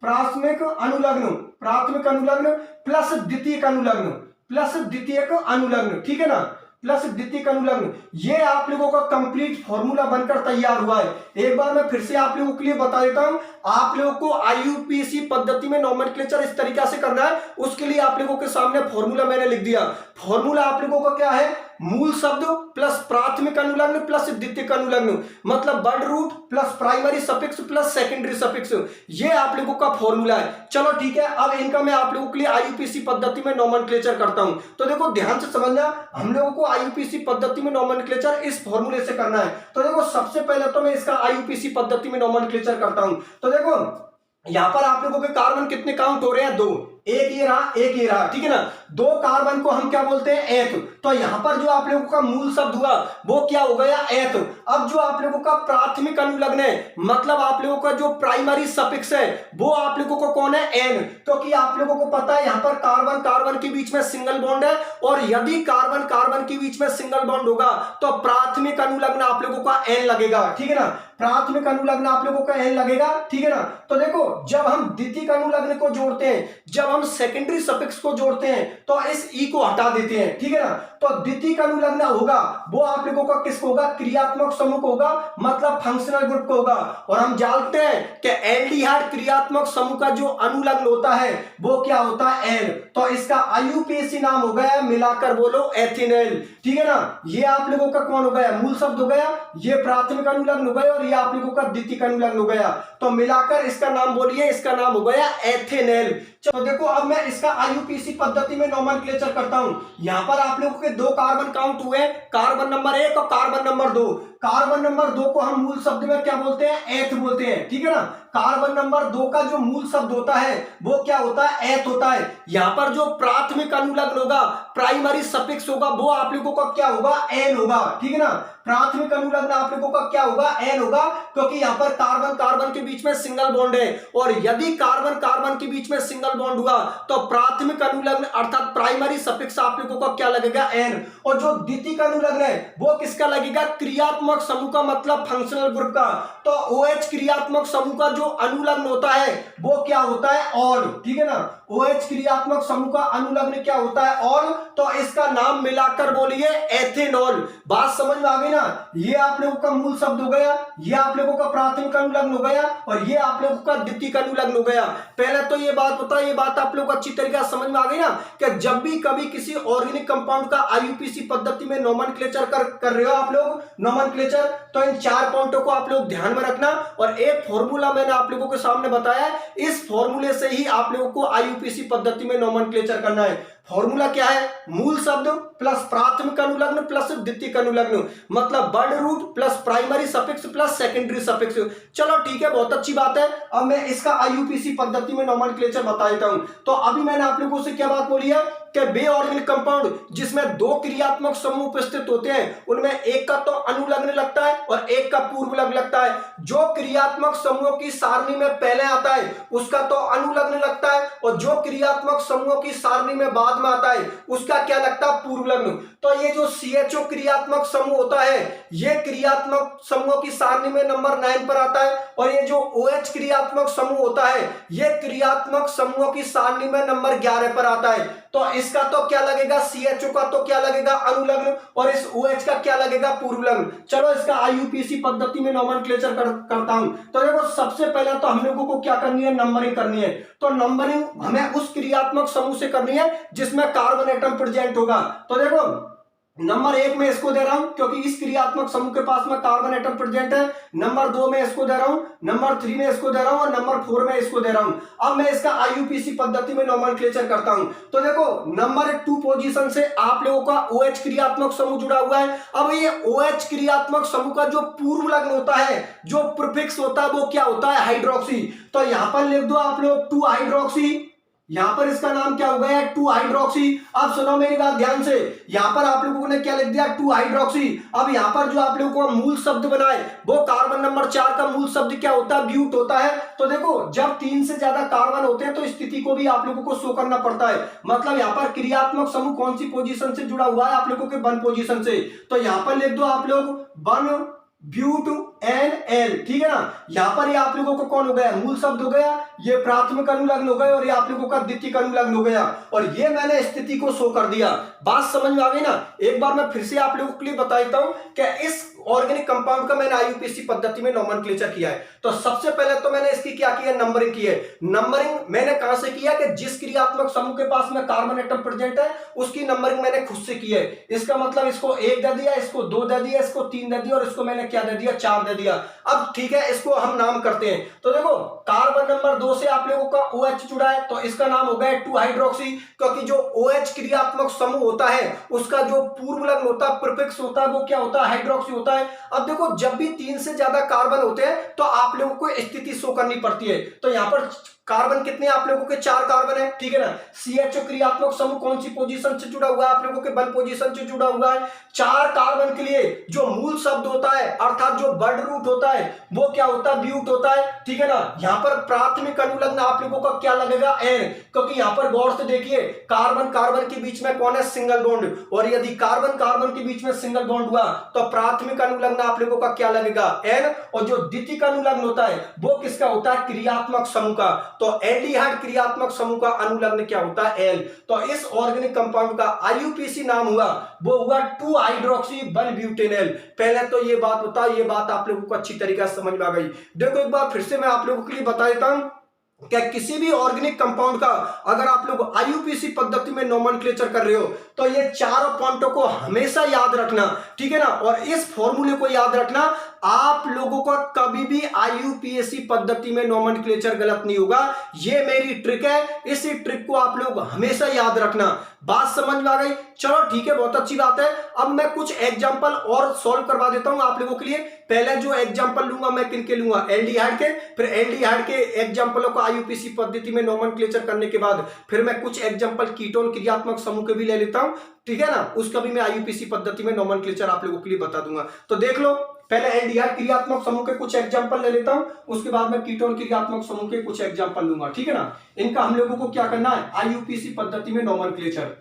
प्राथमिक अनुलग्न प्राथमिक अनुलग्न प्लस द्वितीयक अनुलग्न प्लस द्वितीयक अनुलग्न, ठीक है ना, प्लस द्वितीयक अनुलग्न। ये आप लोगों का कंप्लीट फॉर्मूला बनकर तैयार हुआ है। एक बार मैं फिर से आप लोगों के लिए बता देता हूं। आप लोगों को IUPAC पद्धति में नोमेनक्लेचर इस तरीके से करना है, उसके लिए आप लोगों के सामने फॉर्मूला मैंने लिख दिया। फॉर्मूला आप लोगों का क्या है, मूल शब्द प्लस प्राथमिक अनुलग्न प्लस द्वितीयक अनुलग्न मतलब word root plus primary suffix plus secondary suffix, ये आप लोगों का फॉर्मूला है। चलो ठीक है, अब इनका मैं आप लोगों के लिए IUPAC पद्धति में नोमेनक्लेचर करता हूं। तो देखो ध्यान से समझना, हम लोगों को IUPAC पद्धति में नोमेनक्लेचर इस फॉर्मूले से करना है। तो देखो सबसे पहले तो मैं इसका IUPAC पद्धति में नोमेनक्लेचर करता हूं। तो देखो यहां पर आप लोगों के कार्बन कितने काउंट हो रहे हैं, 2, एक ये रहा एक ये रहा, ठीक है ना। 2 कार्बन को हम क्या बोलते हैं, एथ। तो यहां पर जो आप लोगों का मूल शब्द हुआ वो क्या हो गया, एथ। अब जो आप लोगों का प्राथमिक अनुलग्न है मतलब आप लोगों का जो प्राइमरी सफिक्स है वो आप लोगों को कौन है, एन। क्योंकि आप लोगों को पता है यहां पर कार्बन कार्बन के बीच में सिंगल बॉन्ड है और यदि कार्बन कार्बन के बीच में सिंगल बॉन्ड होगा तो प्राथमिक अनुलग्न आप लोगों का एन लगेगा, ठीक है ना। प्राथमिक अनुलग्न आप लोगों का एन लगेगा, ठीक है ना। तो देखो जब हम द्वितीयक अनुलग्न को जोड़ते हैं, जब हम सेकेंडरी सफिक्स को जोड़ते हैं तो इस ई को हटा देते हैं, ठीक है ना। तो द्वितीयक अनुलग्न होगा वो आप लोगों का किसको होगा, क्रियात्मक समूह को होगा मतलब फंक्शनल ग्रुप को होगा। और हम जानते हैं कि एल्डिहाइड क्रियात्मक समूह का जो अनुलग्न होता है वो क्या होता है, एन। तो इसका IUPAC नाम हो गया, मिलाकर बोलो एथिनेल, ठीक है ना। ये आप लोगों का कौन हो गया, मूल शब्द हो गया, ये प्राथमिक अनुलग्न हो गया और ये आप लोगों का द्वितीयक अनुलग्न हो गया। तो मिलाकर इसका नाम बोलिए, इसका नाम हो गया एथिनेल। चलो देखो अब मैं इसका IUPAC पद्धति में नोमेनक्लेचर करता हूं। यहां पर आप लोगों के 2 कार्बन काउंट हुए, कार्बन नंबर 1 और कार्बन नंबर 2। कार्बन नंबर 2 को हम मूल शब्द में क्या बोलते हैं, एथ बोलते हैं, ठीक है ना। कार्बन नंबर 2 का जो मूल शब्द होता है वो क्या होता है, एथ होता है। यहां पर जो प्राथमिक अनुलग्न होगा प्राइमरी सफिक्स होगा वो आप लोगों का क्या होगा, एन होगा, ठीक है ना। प्राथमिक अनुलग्न आप लोगों का क्या होगा, एन होगा, क्योंकि यहां पर कार्बन कार्बन के बीच में सिंगल बॉन्ड है और यदि कार्बन कार्बन के बीच में सिंगल बॉन्ड हुआ तो प्राथमिक अनुलग्न अर्थात प्राइमरी सफिक्स आप लोगों का क्या लगेगा, एन। और जो द्वितीयक अनुलग्न है वो किसका लगेगा, क्रियात्मक समूह का मतलब फंक्शनल ग्रुप का। तो OH क्रियात्मक समूह का जो अनुलग्न होता है वो क्या होता है, ऑल, ठीक है ना। OH क्रियात्मक समूह का अनुलग्न क्या होता है, ऑल। तो इसका नाम मिलाकर बोलिए एथेनॉल। बात समझ में आ गई ना। ये आप लोगों का मूल शब्द हो गया, ये आप लोगों का प्राथमिक अनुलग्न हो गया और ये आप लोगों का द्वितीयक अनुलग्न हो गया। पहले तो ये बात बताओ, ये बात आप लोगों को अच्छी तरीके से समझ में आ गई ना कि जब भी कभी किसी ऑर्गेनिक कंपाउंड का IUPAC पद्धति में नोमेनक्लेचर कर रहे हो आप लोग नोमेनक्लेचर, तो इन 4 पॉइंटों को आप लोग ध्यान में रखना। और एक फॉर्मूला मैंने आप लोगों के सामने बताया, इस फॉर्मूले से ही आप लोगों को IUPAC पद्धति में नोमेनक्लेचर करना है। फॉर्मूला क्या है, मूल शब्द प्लस प्राथमिक अनुलग्न प्लस द्वितीयक अनुलग्न मतलब word root plus primary suffix plus secondary suffix. चलो ठीक है, बहुत अच्छी बात है। अब मैं इसका IUPAC पद्धति में नोमेनक्लेचर बता देता हूं। तो अभी मैंने आप लोगों से क्या बात बोली है कि बे ऑर्गेनिक कंपाउंड जिसमें 2 क्रियात्मक समूह उपस्थित होते हैं उनमें एक का तो अनुलग्न लगता है और एक का पूर्व लग्न लगता है। जो क्रियात्मक समूहों की सारणी में पहले आता है उसका तो अनुलग्न लगता है और जो क्रियात्मक समूहों की सारणी में बाद बाद में आता है उसका क्या लगता है, पूर्व लग्न। तो ये जो CHO क्रियात्मक समूह होता है ये क्रियात्मक समूहों की सारणी में नंबर 9 पर आता है, और ये जो OH क्रियात्मक समूह होता है ये क्रियात्मक समूहों की सारणी में नंबर 11 पर आता है। तो इसका तो क्या लगेगा, CHO का तो क्या लगेगा, अनुलग्न, और इस OH का क्या लगेगा, पूर्व लग्न। चलो इसका IUPAC पद्धति में नोमेनक्लेचर करता हूं। तो देखो सबसे पहले तो हम लोगों को क्या करनी है, नंबरिंग करनी है। तो नंबरिंग हमें उस क्रियात्मक समूह से करनी है जिसमें कार्बन एटम प्रेजेंट होगा। तो देखो नंबर 1 में इसको दे रहा हूं क्योंकि इस क्रियात्मक समूह के पास में कार्बन एटम प्रेजेंट है। नंबर 2 में इसको दे रहा हूं, नंबर 3 में इसको दे रहा हूं, और नंबर 4 में इसको दे रहा हूं। अब मैं इसका IUPAC पद्धति में नोमेनक्लेचर करता हूं। तो देखो नंबर 2 पोजीशन से आप लोगों का OH क्रियात्मक समूह जुड़ा हुआ है। अब ये OH क्रियात्मक समूह का जो पूर्व लग्न होता है, जो प्रीफिक्स होता है, वो क्या होता है, हाइड्रोक्सी। तो यहां पर लिख दो आप लोग 2 हाइड्रोक्सी, यहां पर इसका नाम क्या हो गया, 2 हाइड्रोक्सी। अब सुनो मेरी बात ध्यान से, यहां पर आप लोगों ने क्या लिख दिया, 2 हाइड्रोक्सी। अब यहां पर जो आप लोगों को मूल शब्द बनाए वो कार्बन नंबर 4 का मूल शब्द क्या होता है, ब्यूट होता है। तो देखो जब 3 से ज्यादा कार्बन होते हैं तो स्थिति को भी आप लोगों को शो करना पड़ता है। मतलब यहां पर क्रियात्मक समूह कौन सी पोजीशन से जुड़ा हुआ है, आप लोगों के 1 पोजीशन से। तो यहां पर लिख दो आप लोग 1 ब्यूट NL, ठीक है ना। यहां पर ये आप लोगों को कौन हो गया, मूल शब्द हो गया, ये प्राथमिक अनुलग्न हो गए, और ये आप लोगों का द्वितीयक अनुलग्न हो गया, और ये मैंने स्थिति को शो कर दिया। बात समझ में आ गई ना। एक बार मैं फिर से आप लोगों के लिए बता देता हूं कि इस ऑर्गेनिक कंपाउंड का मैंने IUPAC पद्धति में नोमेनक्लेचर किया है। तो सबसे पहले तो मैंने इसकी क्या किया, नंबरिंग की है। नंबरिंग मैंने कहां से किया कि जिस क्रियात्मक समूह के पास में कार्बन एटम प्रेजेंट है उसकी नंबरिंग मैंने खुद से की है। इसका मतलब इसको 1 दे दिया, इसको 2 दे दिया, इसको 3 दे दिया, और इसको मैंने क्या दे दिया, 4 दे दिया। अब ठीक है, इसको हम नाम करते हैं। तो देखो कार्बन नंबर 2 से आप लोगों का OH जुड़ा है तो इसका नाम हो गया 2 हाइड्रोक्सी, क्योंकि जो OH क्रियात्मक समूह होता है उसका जो पूर्व लग्न होता है, प्रीफिक्स होता है, वो क्या होता है, हाइड्रोक्सी होता है। अब देखो जब भी 3 से ज्यादा कार्बन होते हैं तो आप लोगों को स्थिति शो करनी पड़ती है। तो यहां पर कार्बन कितने आप लोगों के, 4 कार्बन है, ठीक है ना। CHO क्रियात्मक समूह कौन सी पोजीशन से जुड़ा हुआ है, आप लोगों के 1 पोजीशन से जुड़ा हुआ है। 4 कार्बन के लिए जो मूल शब्द होता है अर्थात जो वर्ड रूट होता है वो क्या होता है, ब्यूट होता है, ठीक है ना। यहां पर प्राथमिक अनुलग्न आप लोगों का क्या लगेगा, N, क्योंकि यहां पर गौर से देखिए कार्बन कार्बन के बीच में कौन है, सिंगल बॉन्ड, और यदि कार्बन कार्बन के बीच में सिंगल बॉन्ड हुआ तो प्राथमिक अनुलग्न आप लोगों का क्या लगेगा, N, और जो द्वितीयक अनुलग्न होता है वो किसका होता है, क्रियात्मक समूह का। तो एल्डिहाइड क्रियात्मक समूह का अनुलग्न क्या होता है, L। तो इस ऑर्गेनिक कंपाउंड का IUPAC नाम हुआ वो हुआ 2 हाइड्रोक्सी 1 ब्यूटेनॉल। पहले तो ये बात होता है, ये बात आप लोगों को अच्छी तरीके से समझ में आ गई। देखो एक बार फिर से मैं आप लोगों के लिए बता देता हूं क्या किसी भी ऑर्गेनिक कंपाउंड का अगर आप लोग IUPAC पद्धति में नोमेनक्लेचर कर रहे हो तो ये चारों पॉइंटों को हमेशा याद रखना, ठीक है ना। और इस फॉर्मूले को याद रखना, आप लोगों का कभी भी IUPAC पद्धति में नोमेनक्लेचर गलत नहीं होगा। ये मेरी ट्रिक है, इसी ट्रिक को आप लोग हमेशा याद रखना। बात समझ में आ गई, चलो ठीक है, बहुत अच्छी बात है। अब मैं कुछ एग्जांपल और सॉल्व करवा देता हूं आप लोगों के लिए। पहले जो एग्जांपल लूंगा मैं किनके लूंगा, एल्डिहाइड के, फिर एल्डिहाइड के एग्जांपलों को IUPAC पद्धति में नोमेनक्लेचर करने के बाद फिर मैं कुछ एग्जांपल कीटोन क्रियात्मक समूह के भी ले लेता हूं, ठीक है ना। उसका भी मैं IUPAC पद्धति में नोमेनक्लेचर आप लोगों के लिए बता दूंगा। तो देख लो, पहले एल्डिहाइड क्रियात्मक समूह के कुछ एग्जांपल ले लेता हूं, उसके बाद मैं कीटोन क्रियात्मक समूह के कुछ एग्जांपल लूंगा, ठीक है ना। इनका हम लोगों को क्या करना है, IUPAC पद्धति में नोमेनक्लेचर।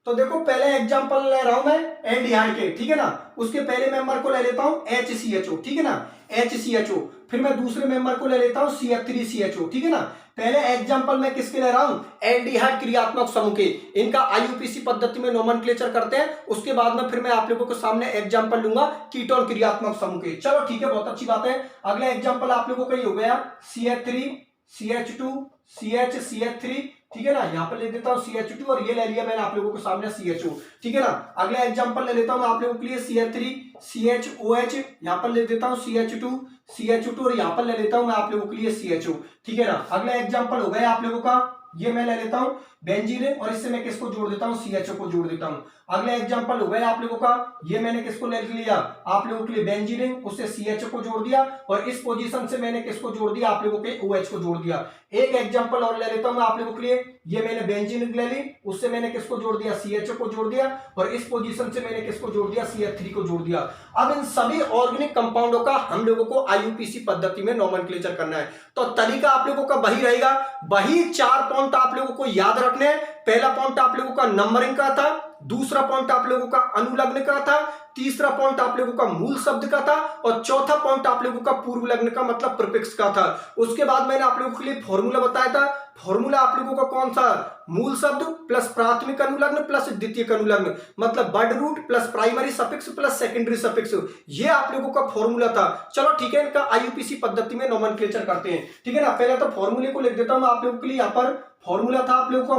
तो देखो पहले एग्जांपल ले रहा हूं मैं एल्डिहाइड के, ठीक है ना। उसके पहले मेंबर को ले लेता हूं HCHO, ठीक है ना, HCHO। फिर मैं दूसरे मेंबर को ले लेता हूं CH3CHO, ठीक है ना। पहले एग्जांपल मैं किसके ले रहा हूं, एल्डिहाइड क्रियात्मक समूह के। इनका IUPAC पद्धति में नोमेनक्लेचर करते हैं, उसके बाद में फिर मैं आप लोगों के सामने एग्जांपल लूंगा कीटोन क्रियात्मक समूह के। चलो ठीक है, बहुत अच्छी बात है। अगला एग्जांपल आप लोगों का ये हो गया CH3 CH2 CH3, ठीक है ना। यहां पर ले देता हूं CH2 और ये ले लिया मैंने आप लोगों के सामने CHO, ठीक है ना। अगला एग्जांपल ले लेता हूं मैं आप लोगों के लिए CH3 CHOH, यहां पर ले देता हूं CH2 CH2 और यहां पर ले लेता हूं मैं आप लोगों के लिए CHO, ठीक है ना। अगला एग्जांपल हो गया आप लोगों का, ये मैं ले लेता हूं बेंजीन और इससे मैं किसको जोड़ देता हूं, CHO को जोड़ देता हूं। अगला एग्जांपल हो गया आप लोगों का, ये मैंने किसको ले लिया आप लोगों के लिए बेंजीन, उससे CHO को जोड़ दिया और इस पोजीशन से मैंने किसको जोड़ दिया आप लोगों के OH को जोड़ दिया। एक एग्जांपल और ले लेता हूं मैं आप लोगों के लिए, ये मैंने बेंजीन ले ली, उससे मैंने किसको जोड़ दिया, CHO को जोड़ दिया, और इस पोजीशन से मैंने किसको जोड़ दिया, CH3 को जोड़ दिया। अब इन सभी ऑर्गेनिक कंपाउंडों का हम लोगों को IUPAC पद्धति में नोमेनक्लेचर करना है। तो तरीका आप लोगों का वही रहेगा, वही 4 पॉइंट आप लोगों को याद रखने हैं। पहला पॉइंट आप लोगों का नंबरिंग का था, दूसरा पॉइंट आप लोगों का अनुलग्न का था, तीसरा पॉइंट आप लोगों का मूल शब्द का था, और चौथा पॉइंट आप लोगों का पूर्व लग्न का मतलब प्रीफिक्स का था। उसके बाद मैंने आप लोगों के लिए फॉर्मूला बताया था। फॉर्मूला आप लोगों का कौन सा, मूल शब्द प्लस प्राथमिक अनुलग्न प्लस द्वितीयक अनुलग्न, मतलब word root plus primary suffix plus secondary suffix, ये आप लोगों का फॉर्मूला था। चलो ठीक है, इनका IUPAC पद्धति में नोमेनक्लेचर करते हैं, ठीक है ना। पहले तो फॉर्मूले को लिख देता हूं आप लोगों के लिए। यहाँ पर फॉर्मूला था आप लोगों का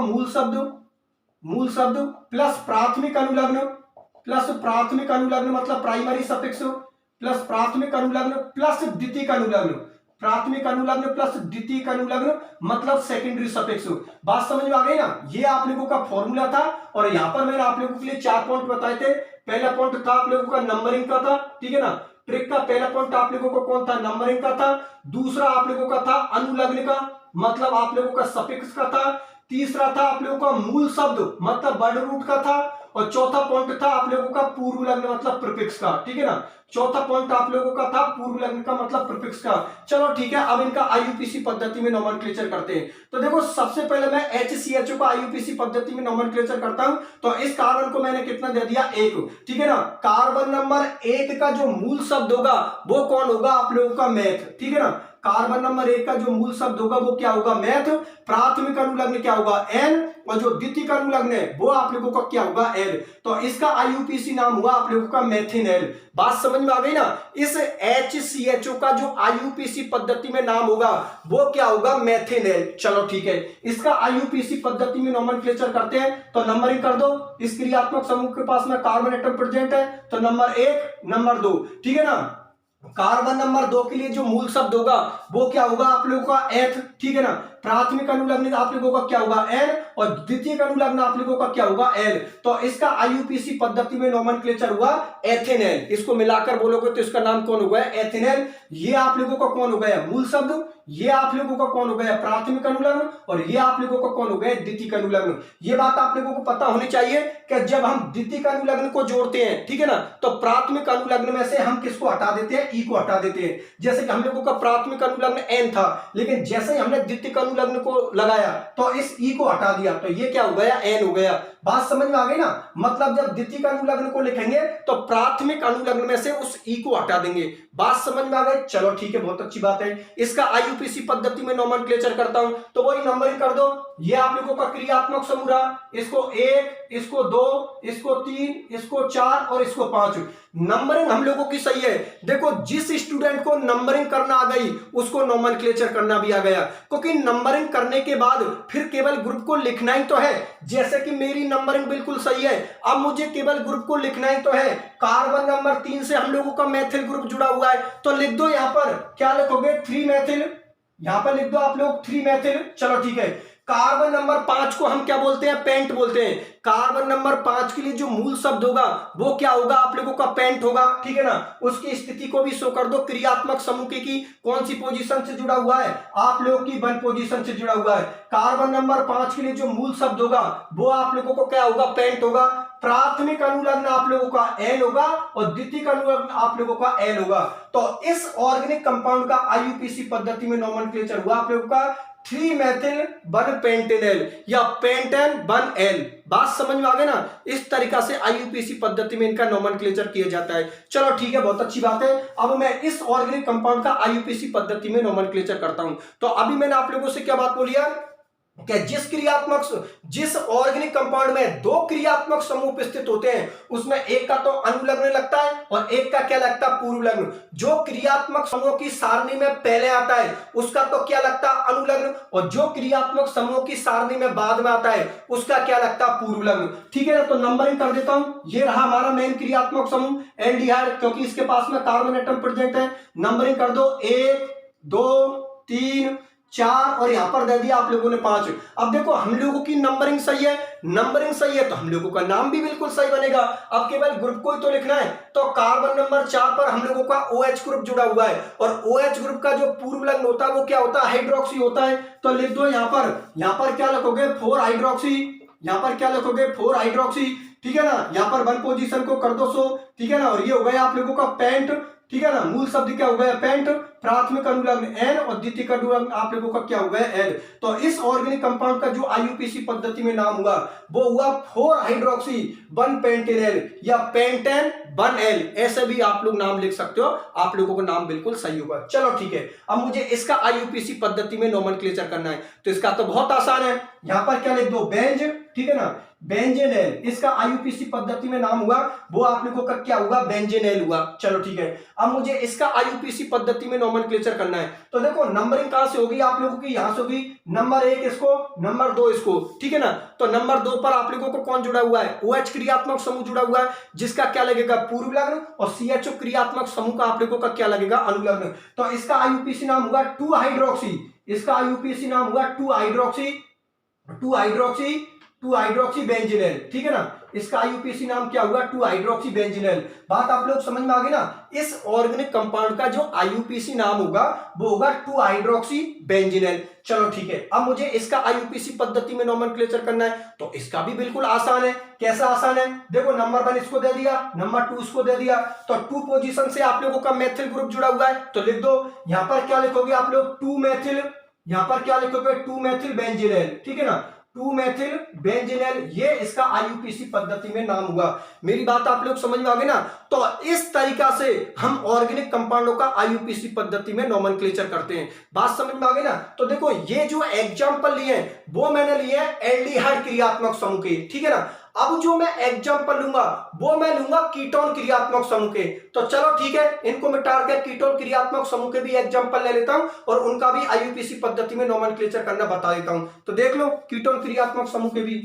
मूल शब्द प्लस प्राथमिक अनुलग्न मतलब प्राइमरी सफिक्स प्लस प्राथमिक अनुलग्न प्लस द्वितीयक अनुलग्न, प्राथमिक अनुलग्न प्लस द्वितीयक अनुलग्न मतलब सेकेंडरी सफिक्स। बात समझ में आ गई ना। ये आप लोगों का फॉर्मूला था, और यहां पर मैंने आप लोगों के लिए 4 पॉइंट बताए थे। पहला पॉइंट था आप लोगों का नंबरिंग का था, ठीक है ना। ट्रिक का पहला पॉइंट आप लोगों को कौन था, नंबरिंग का था। दूसरा आप लोगों का था अनुलग्न का, मतलब आप लोगों का सफिक्स का था। तीसरा था आप लोगों का मूल शब्द मतलब वर्ड रूट का था, और चौथा पॉइंट था आप लोगों का पूर्व लग्न मतलब प्रीफिक्स का, ठीक है ना। चौथा पॉइंट आप लोगों का था पूर्व लग्न का मतलब प्रीफिक्स का। चलो ठीक है, अब इनका IUPAC पद्धति में नोमेनक्लेचर करते हैं। तो देखो सबसे पहले मैं HCHO का IUPAC पद्धति में नोमेनक्लेचर करता हूं। तो इस कार्बन को मैंने कितना दे दिया, 1, ठीक है ना। कार्बन नंबर 1 का जो मूल शब्द होगा वो कौन होगा, आप लोगों का मैथ, ठीक है ना। कार्बन नंबर 1 का जो मूल शब्द होगा वो क्या होगा, मैथ। प्राथमिक अनुलग्न क्या होगा, N, और जो द्वितीयक अनुलग्न है वो आप लोगों का क्या होगा, L। तो इसका IUPAC नाम हुआ आप लोगों का मेथिनल। बात समझ में आ गई ना। इस HCHO का जो IUPAC पद्धति में नाम होगा वो क्या होगा, मेथिनल। चलो ठीक है, इसका IUPAC पद्धति में नोमेनक्लेचर करते हैं। तो नंबरिंग कर दो। इस क्रियात्मक समूह के पास में कार्बन एटम प्रेजेंट है, तो नंबर 1, नंबर 2, ठीक है ना। कार्बन नंबर 2 के लिए जो मूल शब्द होगा वो क्या होगा, आप लोगों का एथ, ठीक है ना। प्राथमिक अनुलग्न आप लोगों का क्या होगा, एन, और द्वितीयक अनुलग्न आप लोगों का क्या होगा, एल। तो इसका IUPAC पद्धति में नोमेनक्लेचर हुआ एथेनल। इसको मिलाकर बोलोगे तो इसका नाम कौन हो गया, एथेनल। ये आप लोगों का कौन हो गया, मूल शब्द। ये आप लोगों का कौन हो गया, प्राथमिक अनुलग्न, और ये आप लोगों का कौन हो गया, द्वितीयक अनुलग्न। ये बात आप लोगों को पता होनी चाहिए कि जब हम द्वितीयक अनुलग्न को जोड़ते हैं, ठीक है ना, तो प्राथमिक अनुलग्न में से हम किसको हटा देते हैं, ई को हटा देते हैं। जैसे कि हम लोगों का प्राथमिक अनुलग्न एन था, लेकिन जैसे ही हमने द्वितीयक अनुलग्न को लगाया तो इस ई को हटा दिया, तो ये क्या हो गया, एन हो गया। बात समझ में आ गई ना। मतलब जब द्वितीयक अनुलग्न को लिखेंगे तो प्राथमिक अनुलग्न में से उस ई को हटा देंगे। बात समझ में आ गई। चलो ठीक है, बहुत अच्छी बात है। इसका IUPAC पद्धति में नोमेनक्लेचर करता हूं, तो वही नंबरिंग कर दो। ये आप लोगों का क्रियात्मक समूह रहा, इसको 1, इसको 2, इसको 3, इसको 4 और इसको 5। नंबरिंग हम लोगों की सही है। देखो जिस स्टूडेंट को नंबरिंग करना आ गई उसको नोमेनक्लेचर करना भी आ गया, क्योंकि नंबरिंग करने के बाद फिर केवल ग्रुप को लिखना ही तो है। जैसे कि मेरी नंबरिंग बिल्कुल सही है, अब मुझे केवल ग्रुप को लिखना ही तो है। कार्बन नंबर 3 से हम लोगों का मेथिल ग्रुप जुड़ा हुआ है, तो लिख दो यहां पर, क्या लिखोगे, 3 मेथिल। यहां पर लिख दो आप लोग 3 मेथिल। चलो ठीक है। कार्बन नंबर 5 को हम क्या बोलते हैं, पेंट बोलते हैं। कार्बन नंबर 5 के लिए जो मूल शब्द होगा वो क्या होगा, आप लोगों का पेंट होगा, ठीक है ना। उसकी स्थिति को भी शो कर दो। क्रियात्मक समूह की कौन सी पोजीशन से जुड़ा हुआ है, आप लोगों की 1 पोजीशन से जुड़ा हुआ है। कार्बन नंबर 5 के लिए जो मूल शब्द होगा वो आप लोगों को क्या होगा, पेंट होगा। प्राथमिक अनुलग्न आप लोगों का एन होगा और द्वितीयक अनुलग्न आप लोगों का एल होगा। तो इस ऑर्गेनिक कंपाउंड का IUPAC पद्धति में नोमेनक्लेचर हुआ आप लोगों का 3 मेथिल 1 पेंटेनल या पेंटेन 1 एल। बात समझ में आ गई ना। इस तरीका से IUPAC पद्धति में इनका नोमेनक्लेचर किया जाता है। चलो ठीक है, बहुत अच्छी बात है। अब मैं इस ऑर्गेनिक कंपाउंड का IUPAC पद्धति में नोमेनक्लेचर करता हूं। तो अभी मैंने आप लोगों से क्या बात बोली है कि जिस ऑर्गेनिक कंपाउंड में 2 क्रियात्मक समूह उपस्थित होते हैं उसमें एक का तो अनुलग्न लगता है और एक का क्या लगता है, पूर्व लग्न। जो क्रियात्मक समूह की सारणी में पहले आता है उसका तो क्या लगता है, अनुलग्न, और जो क्रियात्मक समूह की सारणी में बाद में आता है उसका क्या लगता है, पूर्व लग्न। ठीक है ना। तो नंबरिंग कर देता हूं। ये रहा हमारा मेन क्रियात्मक समूह एल्डिहाइड, क्योंकि इसके पास में कार्बन एटम प्रेजेंट है। नंबरिंग कर दो, 1, 2, 3, 4 और यहां पर दे दिया आप लोगों ने 5। अब देखो हम लोगों की नंबरिंग सही है, नंबरिंग सही है तो हम लोगों का नाम भी बिल्कुल सही बनेगा। अब केवल ग्रुप को ही तो लिखना है, तो कार्बन नंबर 4 पर हम लोगों का OH ग्रुप जुड़ा हुआ है और OH ग्रुप का जो पूर्व लग्न होता है वो क्या होता है, हाइड्रोक्सी होता है। तो लिख दो यहां पर क्या लिखोगे 4 हाइड्रोक्सी, यहां पर क्या लिखोगे 4 हाइड्रोक्सी, ठीक है ना। यहां पर 1 पोजीशन को कर दो 100, ठीक है ना। और ये हो गया आप लोगों का पेंट, ठीक है ना। मूल शब्द क्या हो गया पेंट, प्राथमिक अनुलग्न N और द्वितीयक अनुलग्न आप लोगों का क्या हो गया L। तो इस ऑर्गेनिक कंपाउंड का जो IUPAC पद्धति में नाम हुआ वो हुआ 4 हाइड्रोक्सी 1 पेंटेनल या पेंटेन 1L, ऐसे भी आप लोग नाम लिख सकते हो, आप लोगों का नाम बिल्कुल सही होगा। चलो ठीक है, अब मुझे इसका IUPAC पद्धति में नोमेनक्लेचर करना है, तो इसका तो बहुत आसान है। यहां पर क्या लिख दो बेंज, ठीक है ना, बेंजेनेल। इसका IUPAC पद्धति में नाम हुआ वो आप लोगों का क्या हुआ बेंजेनेल हुआ। चलो ठीक है, अब मुझे इसका IUPAC पद्धति में नोमेनक्लेचर करना है। तो देखो नंबरिंग कहां से होगी आप लोगों की, यहां से होगी, नंबर 1 इसको, नंबर 2 इसको, ठीक है ना। तो नंबर 2 पर आप लोगों को कौन जुड़ा हुआ है, OH क्रियात्मक समूह जुड़ा हुआ है, जिसका क्या लगेगा पूर्व लग्न, और CHO क्रियात्मक समूह का आप लोगों का क्या लगेगा अनुलग्न। तो इसका IUPAC नाम होगा 2 हाइड्रोक्सी, इसका IUPAC नाम होगा 2 हाइड्रोक्सी, 2 हाइड्रोक्सी, 2 हाइड्रोक्सी बेंजीनेल, ठीक है ना। इसका IUPAC नाम क्या हुआ 2 हाइड्रोक्सी बेंजीनेल। बात आप लोग समझ में आ गई ना। इस ऑर्गेनिक कंपाउंड का जो IUPAC नाम होगा वो होगा 2 हाइड्रोक्सी बेंजीनेल। चलो ठीक है, अब मुझे इसका IUPAC पद्धति में नोमेनक्लेचर करना है, तो इसका भी बिल्कुल आसान है। कैसा आसान है, देखो नंबर 1 इसको दे दिया, नंबर 2 इसको दे दिया, तो 2 पोजीशन से आप लोगों का मेथिल ग्रुप जुड़ा हुआ है, तो लिख दो यहां पर क्या लिखोगे आप लोग 2 मेथिल, यहां पर क्या लिखोगे 2 मेथिल बेंजीनेल, ठीक है ना, 2 मेथिल बेंजीनेल। ये इसका IUPAC पद्धति में नाम हुआ। मेरी बात आप लोग समझ में आ गई ना। तो इस तरीका से हम ऑर्गेनिक कंपाउंडों का IUPAC पद्धति में नोमेनक्लेचर करते हैं। बात समझ में आ गई ना। तो देखो ये जो एग्जांपल लिए वो मैंने लिए एल्डिहाइड क्रियात्मक समूह के, ठीक है ना। अब जो मैं एग्जांपल लूंगा वो मैं लूंगा कीटोन क्रियात्मक समूह के। तो चलो ठीक है, इनको मिटा के कीटोन क्रियात्मक समूह के भी एग्जांपल ले लेता हूं और उनका भी IUPAC पद्धति में नोमेनक्लेचर करना बता देता हूं। तो देख लो कीटोन क्रियात्मक समूह के भी।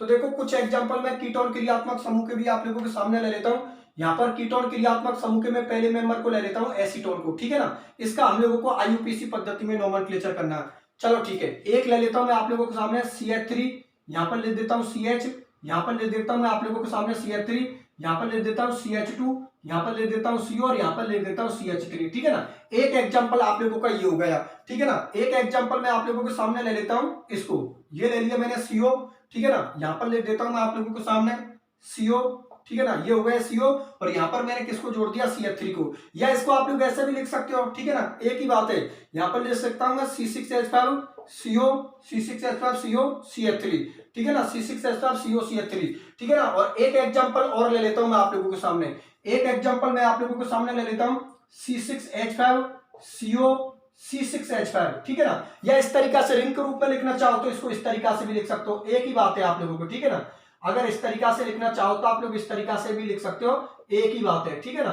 तो देखो कुछ एग्जांपल मैं कीटोन क्रियात्मक समूह के भी आप लोगों के सामने ले लेता हूं। यहां पर कीटोन क्रियात्मक समूह के मैं पहले मेंबर को ले लेता हूं एसीटोन को, ठीक है ना। इसका हम लोगों को IUPAC पद्धति में नोमेनक्लेचर करना है। चलो ठीक है, एक ले लेता हूं मैं आप लोगों के सामने CH3, यहां पर ले देता हूं CH, यहां पर ले देता हूं मैं आप लोगों के सामने CH3, यहां पर ले देता हूं CH2, यहां पर ले देता हूं CO और यहां पर ले देता हूं CH3, ठीक है ना। एक एग्जांपल आप लोगों का ये हो गया, ठीक है ना। एक एग्जांपल मैं आप लोगों के सामने ले लेता हूं, इसको ये ले लिया मैंने CO, ठीक है ना। यहां पर ले देता हूं मैं आप लोगों के सामने CO, ठीक है ना, ये हो गया CO और यहां पर मैंने किसको जोड़ दिया CH3 को, या इसको आप लोग ऐसे भी लिख सकते हो, ठीक है ना, एक ही बात है। यहां पर लिख सकता हूं मैं C6H5 CO, C6H5 CO CH3, ठीक है ना, C6H5 CO CH3, ठीक है ना। और एक एग्जांपल और ले लेता हूं मैं आप लोगों के सामने, एक एग्जांपल मैं आप लोगों के सामने ले लेता हूं C6H5 CO C6H5, ठीक है ना। या इस तरीका से रिंग के रूप में लिखना चाहो तो इसको इस तरीका से भी लिख सकते हो, एक ही बात है आप लोगों को, ठीक है ना। अगर इस तरीका से लिखना चाहो तो आप लोग इस तरीका से भी लिख सकते हो, एक ही बात है, ठीक है ना।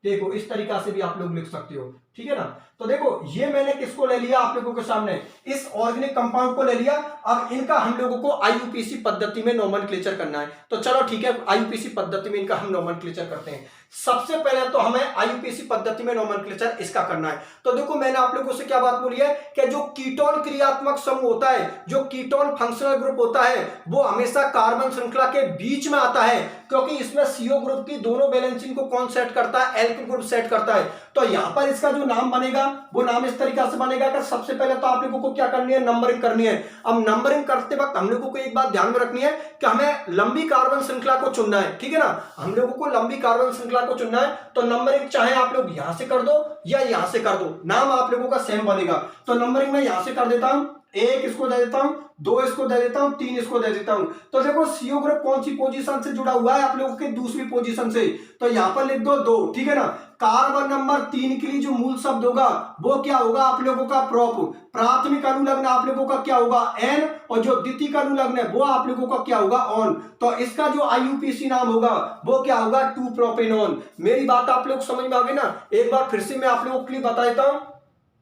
देखो इस तरीका से भी आप लोग लिख सकते हो, ठीक है ना। तो देखो ये मैंने किसको ले लिया आप लोगों के सामने, इस ऑर्गेनिक कंपाउंड को ले लिया। अब इनका हम लोगों को IUPAC पद्धति में नोमेनक्लेचर करना है। तो चलो ठीक है, IUPAC पद्धति में इनका हम नोमेनक्लेचर करते हैं। सबसे पहले तो हमें IUPAC पद्धति में नोमेनक्लेचर इसका करना है। तो देखो मैंने आप लोगों से क्या बात बोली है कि जो कीटोन क्रियात्मक समूह होता है, जो कीटोन फंक्शनल ग्रुप होता है, वो हमेशा कार्बन श्रृंखला के बीच में आता है, क्योंकि इसमें CO ग्रुप की दोनों वैलेंसी को कौन सेट करता है, एल्किल ग्रुप सेट करता है। तो यहां पर इसका जो नाम बनेगा वो नाम इस तरीका से बनेगा कि सबसे पहले तो आप लोगों को क्या करनी है, नंबरिंग करनी है। अब नंबरिंग करते वक्त हम लोगों को एक बात ध्यान में रखनी है कि हमें लंबी कार्बन श्रृंखला को चुनना है, ठीक है ना। हम लोगों को लंबी कार्बन श्रृंखला को चुनना है। तो नंबरिंग चाहे आप लोग यहां से कर दो या यहां से कर दो, नाम आप लोगों का सेम बनेगा। तो नंबरिंग मैं यहां से कर देता हूं, 1 इसको दे देता हूं, 2 इसको दे देता हूं, 3 इसको दे देता हूं। तो देखो CO ग्रुप कौन सी पोजीशन से जुड़ा हुआ है आप लोगों के, दूसरी पोजीशन से। तो यहां पर लिख दो 2, ठीक है ना। कार्बन नंबर 3 के लिए जो मूल शब्द होगा वो क्या होगा आप लोगों का प्रोप, प्राथमिक अनुलग्न आप लोगों का क्या होगा N, और जो द्वितीयक अनुलग्न है वो आप लोगों का क्या होगा ON। तो इसका जो IUPAC नाम होगा वो क्या होगा 2 प्रोपेनॉन। मेरी बात आप लोग समझ में आ गई ना। एक बार फिर से मैं आप लोगों के लिए बता देता हूं,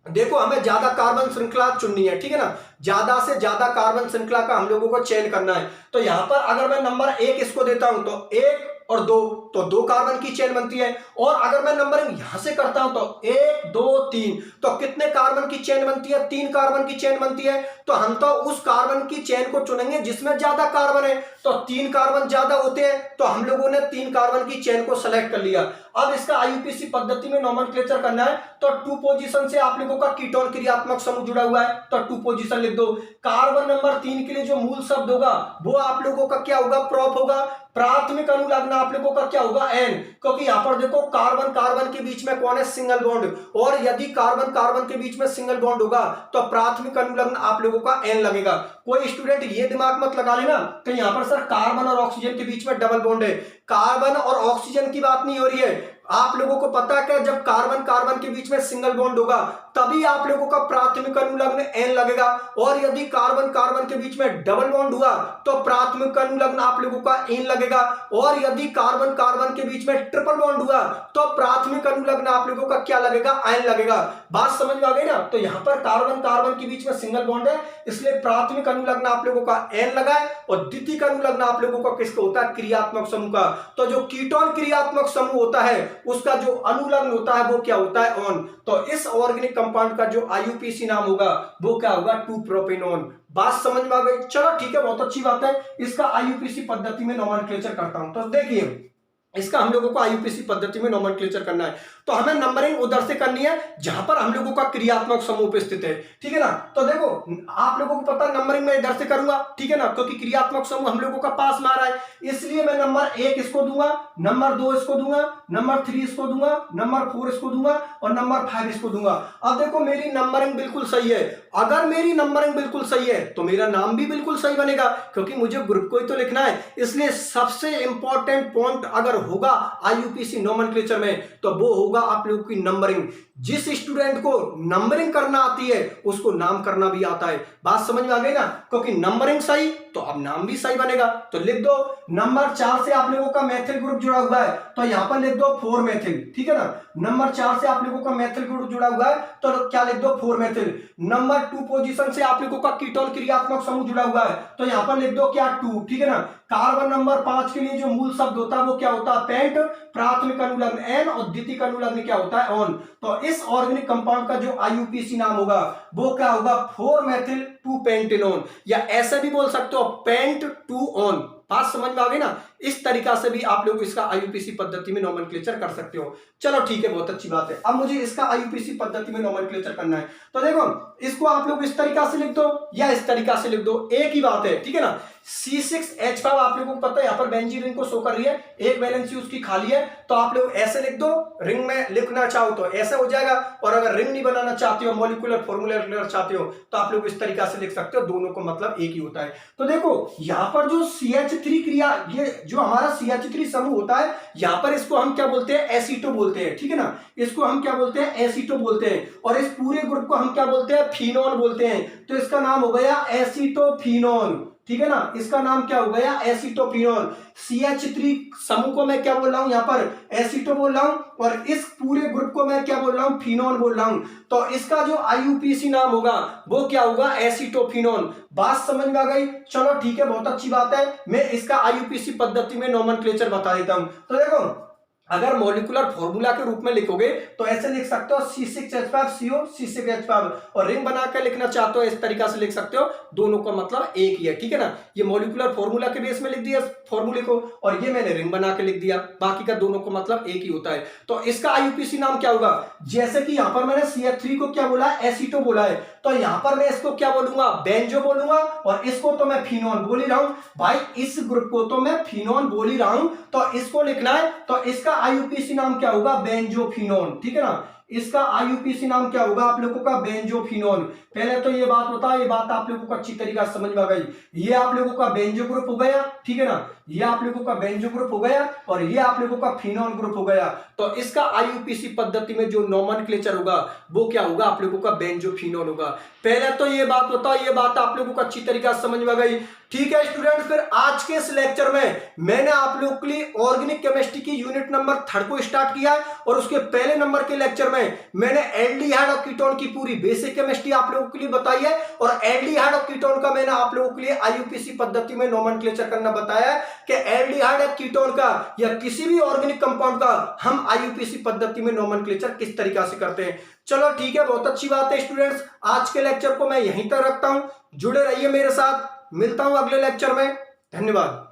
देखो हमें ज्यादा कार्बन श्रृंखला चुननी है, ठीक है ना, ज्यादा से ज्यादा कार्बन श्रृंखला का हम लोगों को चयन करना है। तो यहां पर अगर मैं नंबर 1 इसको देता हूं तो 1 और 2, तो 2 कार्बन की चेन बनती है। और अगर मैं नंबरिंग यहां से करता हूं तो 1 2 3, तो कितने कार्बन की चेन बनती है? 3 कार्बन की चेन बनती है। तो हम तो उस कार्बन की चेन को चुनेंगे जिसमें ज्यादा कार्बन है। तो 3 कार्बन ज्यादा होते हैं, तो हम लोगों ने 3 कार्बन की चेन को सेलेक्ट कर लिया। अब इसका आईयूपीएसी पद्धति में नोमेनक्लेचर करना है। तो 2 पोजीशन से आप लोगों का कीटोन क्रियात्मक समूह जुड़ा हुआ है, तो 2 पोजीशन लिख दो। कार्बन नंबर 3 के लिए जो मूल शब्द होगा वो आप लोगों का क्या होगा? प्रोप होगा। प्राथमिक अनुलग्न आप लोगों का क्या होगा? एन, क्योंकि यहां पर देखो कार्बन कार्बन के बीच में कौन है? सिंगल बॉन्ड, और यदि कार्बन कार्बन के बीच में सिंगल बॉन्ड होगा तो प्राथमिक अनुलग्न आप लोगों का एन लगेगा। कोई स्टूडेंट ये दिमाग मत लगा लेना कि यहां पर सर कार्बन और ऑक्सीजन के बीच में डबल बॉन्ड है। कार्बन और ऑक्सीजन की बात नहीं हो रही है। आप लोगों को पता है कि जब कार्बन कार्बन के बीच में सिंगल बॉन्ड होगा तभी आप लोगों का प्राथमिक अनुलग्न एन लगेगा, और यदि कार्बन कार्बन के बीच में डबल बॉन्ड हुआ तो प्राथमिक अनुलग्न आप लोगों का एन लगेगा, और यदि कार्बन कार्बन के बीच में ट्रिपल बॉन्ड हुआ तो प्राथमिक अनुलग्न आप लोगों का क्या लगेगा? एन लगेगा। बात समझ में आ गई ना? तो यहां पर कार्बन कार्बन के बीच में सिंगल बॉन्ड है, इसलिए प्राथमिक अनुलग्न आप लोगों का एन लगा है, और द्वितीयक अनुलग्न आप लोगों का किसका होता है? क्रियात्मक समूह का। तो जो कीटोन क्रियात्मक समूह होता है उसका जो अनुलग्न होता है वो क्या होता है? ऑन। तो इस ऑर्गेनिक कंपाउंड का जो आईयूपीएसी नाम होगा वो क्या होगा? 2 प्रोपेनॉन। बात समझ में आ गई? चलो ठीक है, बहुत अच्छी बात है। इसका आईयूपीएसी पद्धति में नोमेनक्लेचर करता हूं। तो देखिए इसका हम लोगों को आईयूपीएसी पद्धति में नोमेनक्लेचर करना है, तो हमें नंबरिंग उधर से करनी है जहां पर हम लोगों का क्रियात्मक समूह उपस्थित है, ठीक है ना। तो देखो आप लोगों को पता नंबरिंग में इधर से करूंगा, ठीक है ना, क्योंकि क्रियात्मक समूह हम लोगों का पास में आ रहा है, इसलिए मैं नंबर 1 इसको दूंगा, नंबर 2 इसको दूंगा, नंबर 3 इसको दूंगा, नंबर 4 इसको दूंगा, और नंबर 5 इसको दूंगा। अब देखो मेरी नंबरिंग बिल्कुल सही है। अगर मेरी नंबरिंग बिल्कुल सही है तो मेरा नाम भी बिल्कुल सही बनेगा, क्योंकि मुझे ग्रुप को ही तो लिखना है। इसलिए सबसे इंपॉर्टेंट पॉइंट अगर होगा आईयूपीएसी नोमेनक्लेचर में तो वो होगा आप लोगों की नंबरिंग। जिस स्टूडेंट को नंबरिंग करना आती है उसको नाम करना भी आता है। बात समझ में आ गई ना? क्योंकि नंबरिंग सही तो अब नाम भी सही बनेगा। तो लिख दो नंबर 4 से आप लोगों का मेथिल ग्रुप जुड़ा हुआ है, तो यहां पर लिख दो 4 मेथिल, ठीक है ना। नंबर 4 से आप लोगों का मेथिल ग्रुप जुड़ा हुआ है तो क्या लिख दो? 4 मेथिल। नंबर 2 पोजीशन से आप लोगों का कीटोन क्रियात्मक समूह जुड़ा हुआ है तो यहां पर लिख दो क्या? 2, ठीक है ना। कार्बन नंबर 5 के लिए जो मूल शब्द होता है वो क्या होता है? पेंट। प्राथमिक अनुलग्न एन और द्वितीयक अनुलग्न क्या होता है? ऑन। तो इस ऑर्गेनिक कंपाउंड का जो आईयूपीएसी नाम होगा वो क्या होगा? 4 मेथिल 2 पेंटेनोन, या ऐसे भी बोल सकते हो पेंट 2 ऑन। बात समझ में आ गई ना? इस तरीका से भी आप लोग इसका आईयूपीएसी पद्धति में नोमेनक्लेचर कर सकते हो। चलो ठीक है, बहुत अच्छी बात है। अब मुझे इसका आईयूपीएसी पद्धति में नोमेनक्लेचर करना है, तो देखो इसको आप लोग इस तरीका से लिख दो या इस तरीका से लिख दो, एक ही बात है, ठीक है ना। C6H5 आप लोगों को पता है यहाँ पर बेंजीन रिंग को शो कर रही है, एक वैलेंसी उसकी खाली है, तो आप लोग ऐसे लिख दो। रिंग में लिखना चाहो तो ऐसे हो जाएगा, और अगर रिंग नहीं बनाना चाहते हो, मॉलिक्यूलर फॉर्मूला चाहते हो, तो आप लोग इस तरीका से लिख सकते हो। दोनों को मतलब एक ही होता है। तो देखो यहाँ पर जो CH3 क्रिया, ये जो हमारा CH3 समूह होता है, यहाँ पर इसको हम क्या बोलते हैं? एसीटो बोलते हैं, ठीक है ना। इसको हम क्या बोलते हैं? एसीटो बोलते हैं। और इस पूरे ग्रुप को हम क्या बोलते हैं? फिनोल बोलते हैं। तो इसका नाम हो गया एसीटोफिनोल, ठीक है ना। इसका नाम क्या हो गया? एसीटोफिनोल। CH3 समूह को मैं क्या बोल रहा हूं? यहाँ पर एसीटो बोल रहा हूं, और इस पूरे ग्रुप को मैं क्या बोल रहा हूं? फिनोल बोल रहा हूं। तो इसका जो आईयूपीएसी नाम होगा वो क्या होगा? एसीटोफिनोल। बात समझ में आ गई? चलो ठीक है, बहुत अच्छी बात है। मैं इसका आईयूपीएसी पद्धति में नोमेनक्लेचर बता देता हूं। तो देखो अगर मॉलिक्यूलर फॉर्मूला के रूप में लिखोगे तो ऐसे लिख सकते हो C6H5CO C6H5, और रिंग बनाकर लिखना चाहते हो इस तरीका से लिख सकते हो। दोनों का मतलब एक ही है, ठीक है ना। ये मॉलिक्यूलर फॉर्मूला के बेस में लिख दिया फॉर्मूले को, और ये मैंने रिंग बना के लिख दिया। बाकी का दोनों को मतलब एक ही होता है। तो इसका आईयूपीएसी नाम क्या होगा? जैसे कि यहां पर मैंने CH3 को क्या बोला है? एसीटो बोला है, तो यहां पर मैं इसको क्या बोलूंगा? बेंजो बोलूंगा, और इसको तो मैं फिनोल बोल ही रहा हूं भाई। इस ग्रुप को तो मैं फिनोल बोल ही रहा हूं, तो इसको लिखना है। तो इसका आईयूपीएसी नाम क्या होगा? बेंजोफिनोन, ठीक है ना। इसका आईयूपीएसी नाम क्या होगा आप लोगों का? बेंजोफिनोन। पहले तो ये बात बता, ये बात आप लोगों को अच्छी तरीका से समझ में आ गई। ये आप लोगों का बेंजो ग्रुप हो गया, ठीक है ना। ये आप लोगों का बेंजो ग्रुप हो गया, और ये आप लोगों का फिनोल ग्रुप हो गया। तो इसका आईयूपीएसी पद्धति में जो नोमेनक्लेचर होगा वो क्या होगा? आप लोगों का बेंजोफिनोल होगा। पहले तो ये बात बताओ, ये बात आप लोगों को अच्छी तरीका से समझ में आ गई। ठीक है स्टूडेंट्स, फिर आज के इस लेक्चर में मैंने आप लोगों के लिए ऑर्गेनिक केमिस्ट्री की यूनिट नंबर 3 को स्टार्ट किया है और उसके पहले नंबर के लेक्चर में मैंने एल्डिहाइड और कीटोन की पूरी बेसिक केमिस्ट्री आप लोगों के लिए बताई है और एल्डिहाइड और कीटोन का मैंने आप लोगों के लिए आईयूपीएसी पद्धति में नोमेनक्लेचर करना बताया है कि एल्डिहाइड और कीटोन का या किसी भी ऑर्गेनिक कंपाउंड का हम आईयूपीएसी पद्धति में नोमेनक्लेचर किस तरीका से करते हैं। चलो ठीक है, बहुत अच्छी बात है स्टूडेंट्स, आज के लेक्चर को मैं यहीं तक रखता हूं। जुड़े रहिए मेरे साथ, मिलता हूं अगले लेक्चर में। धन्यवाद।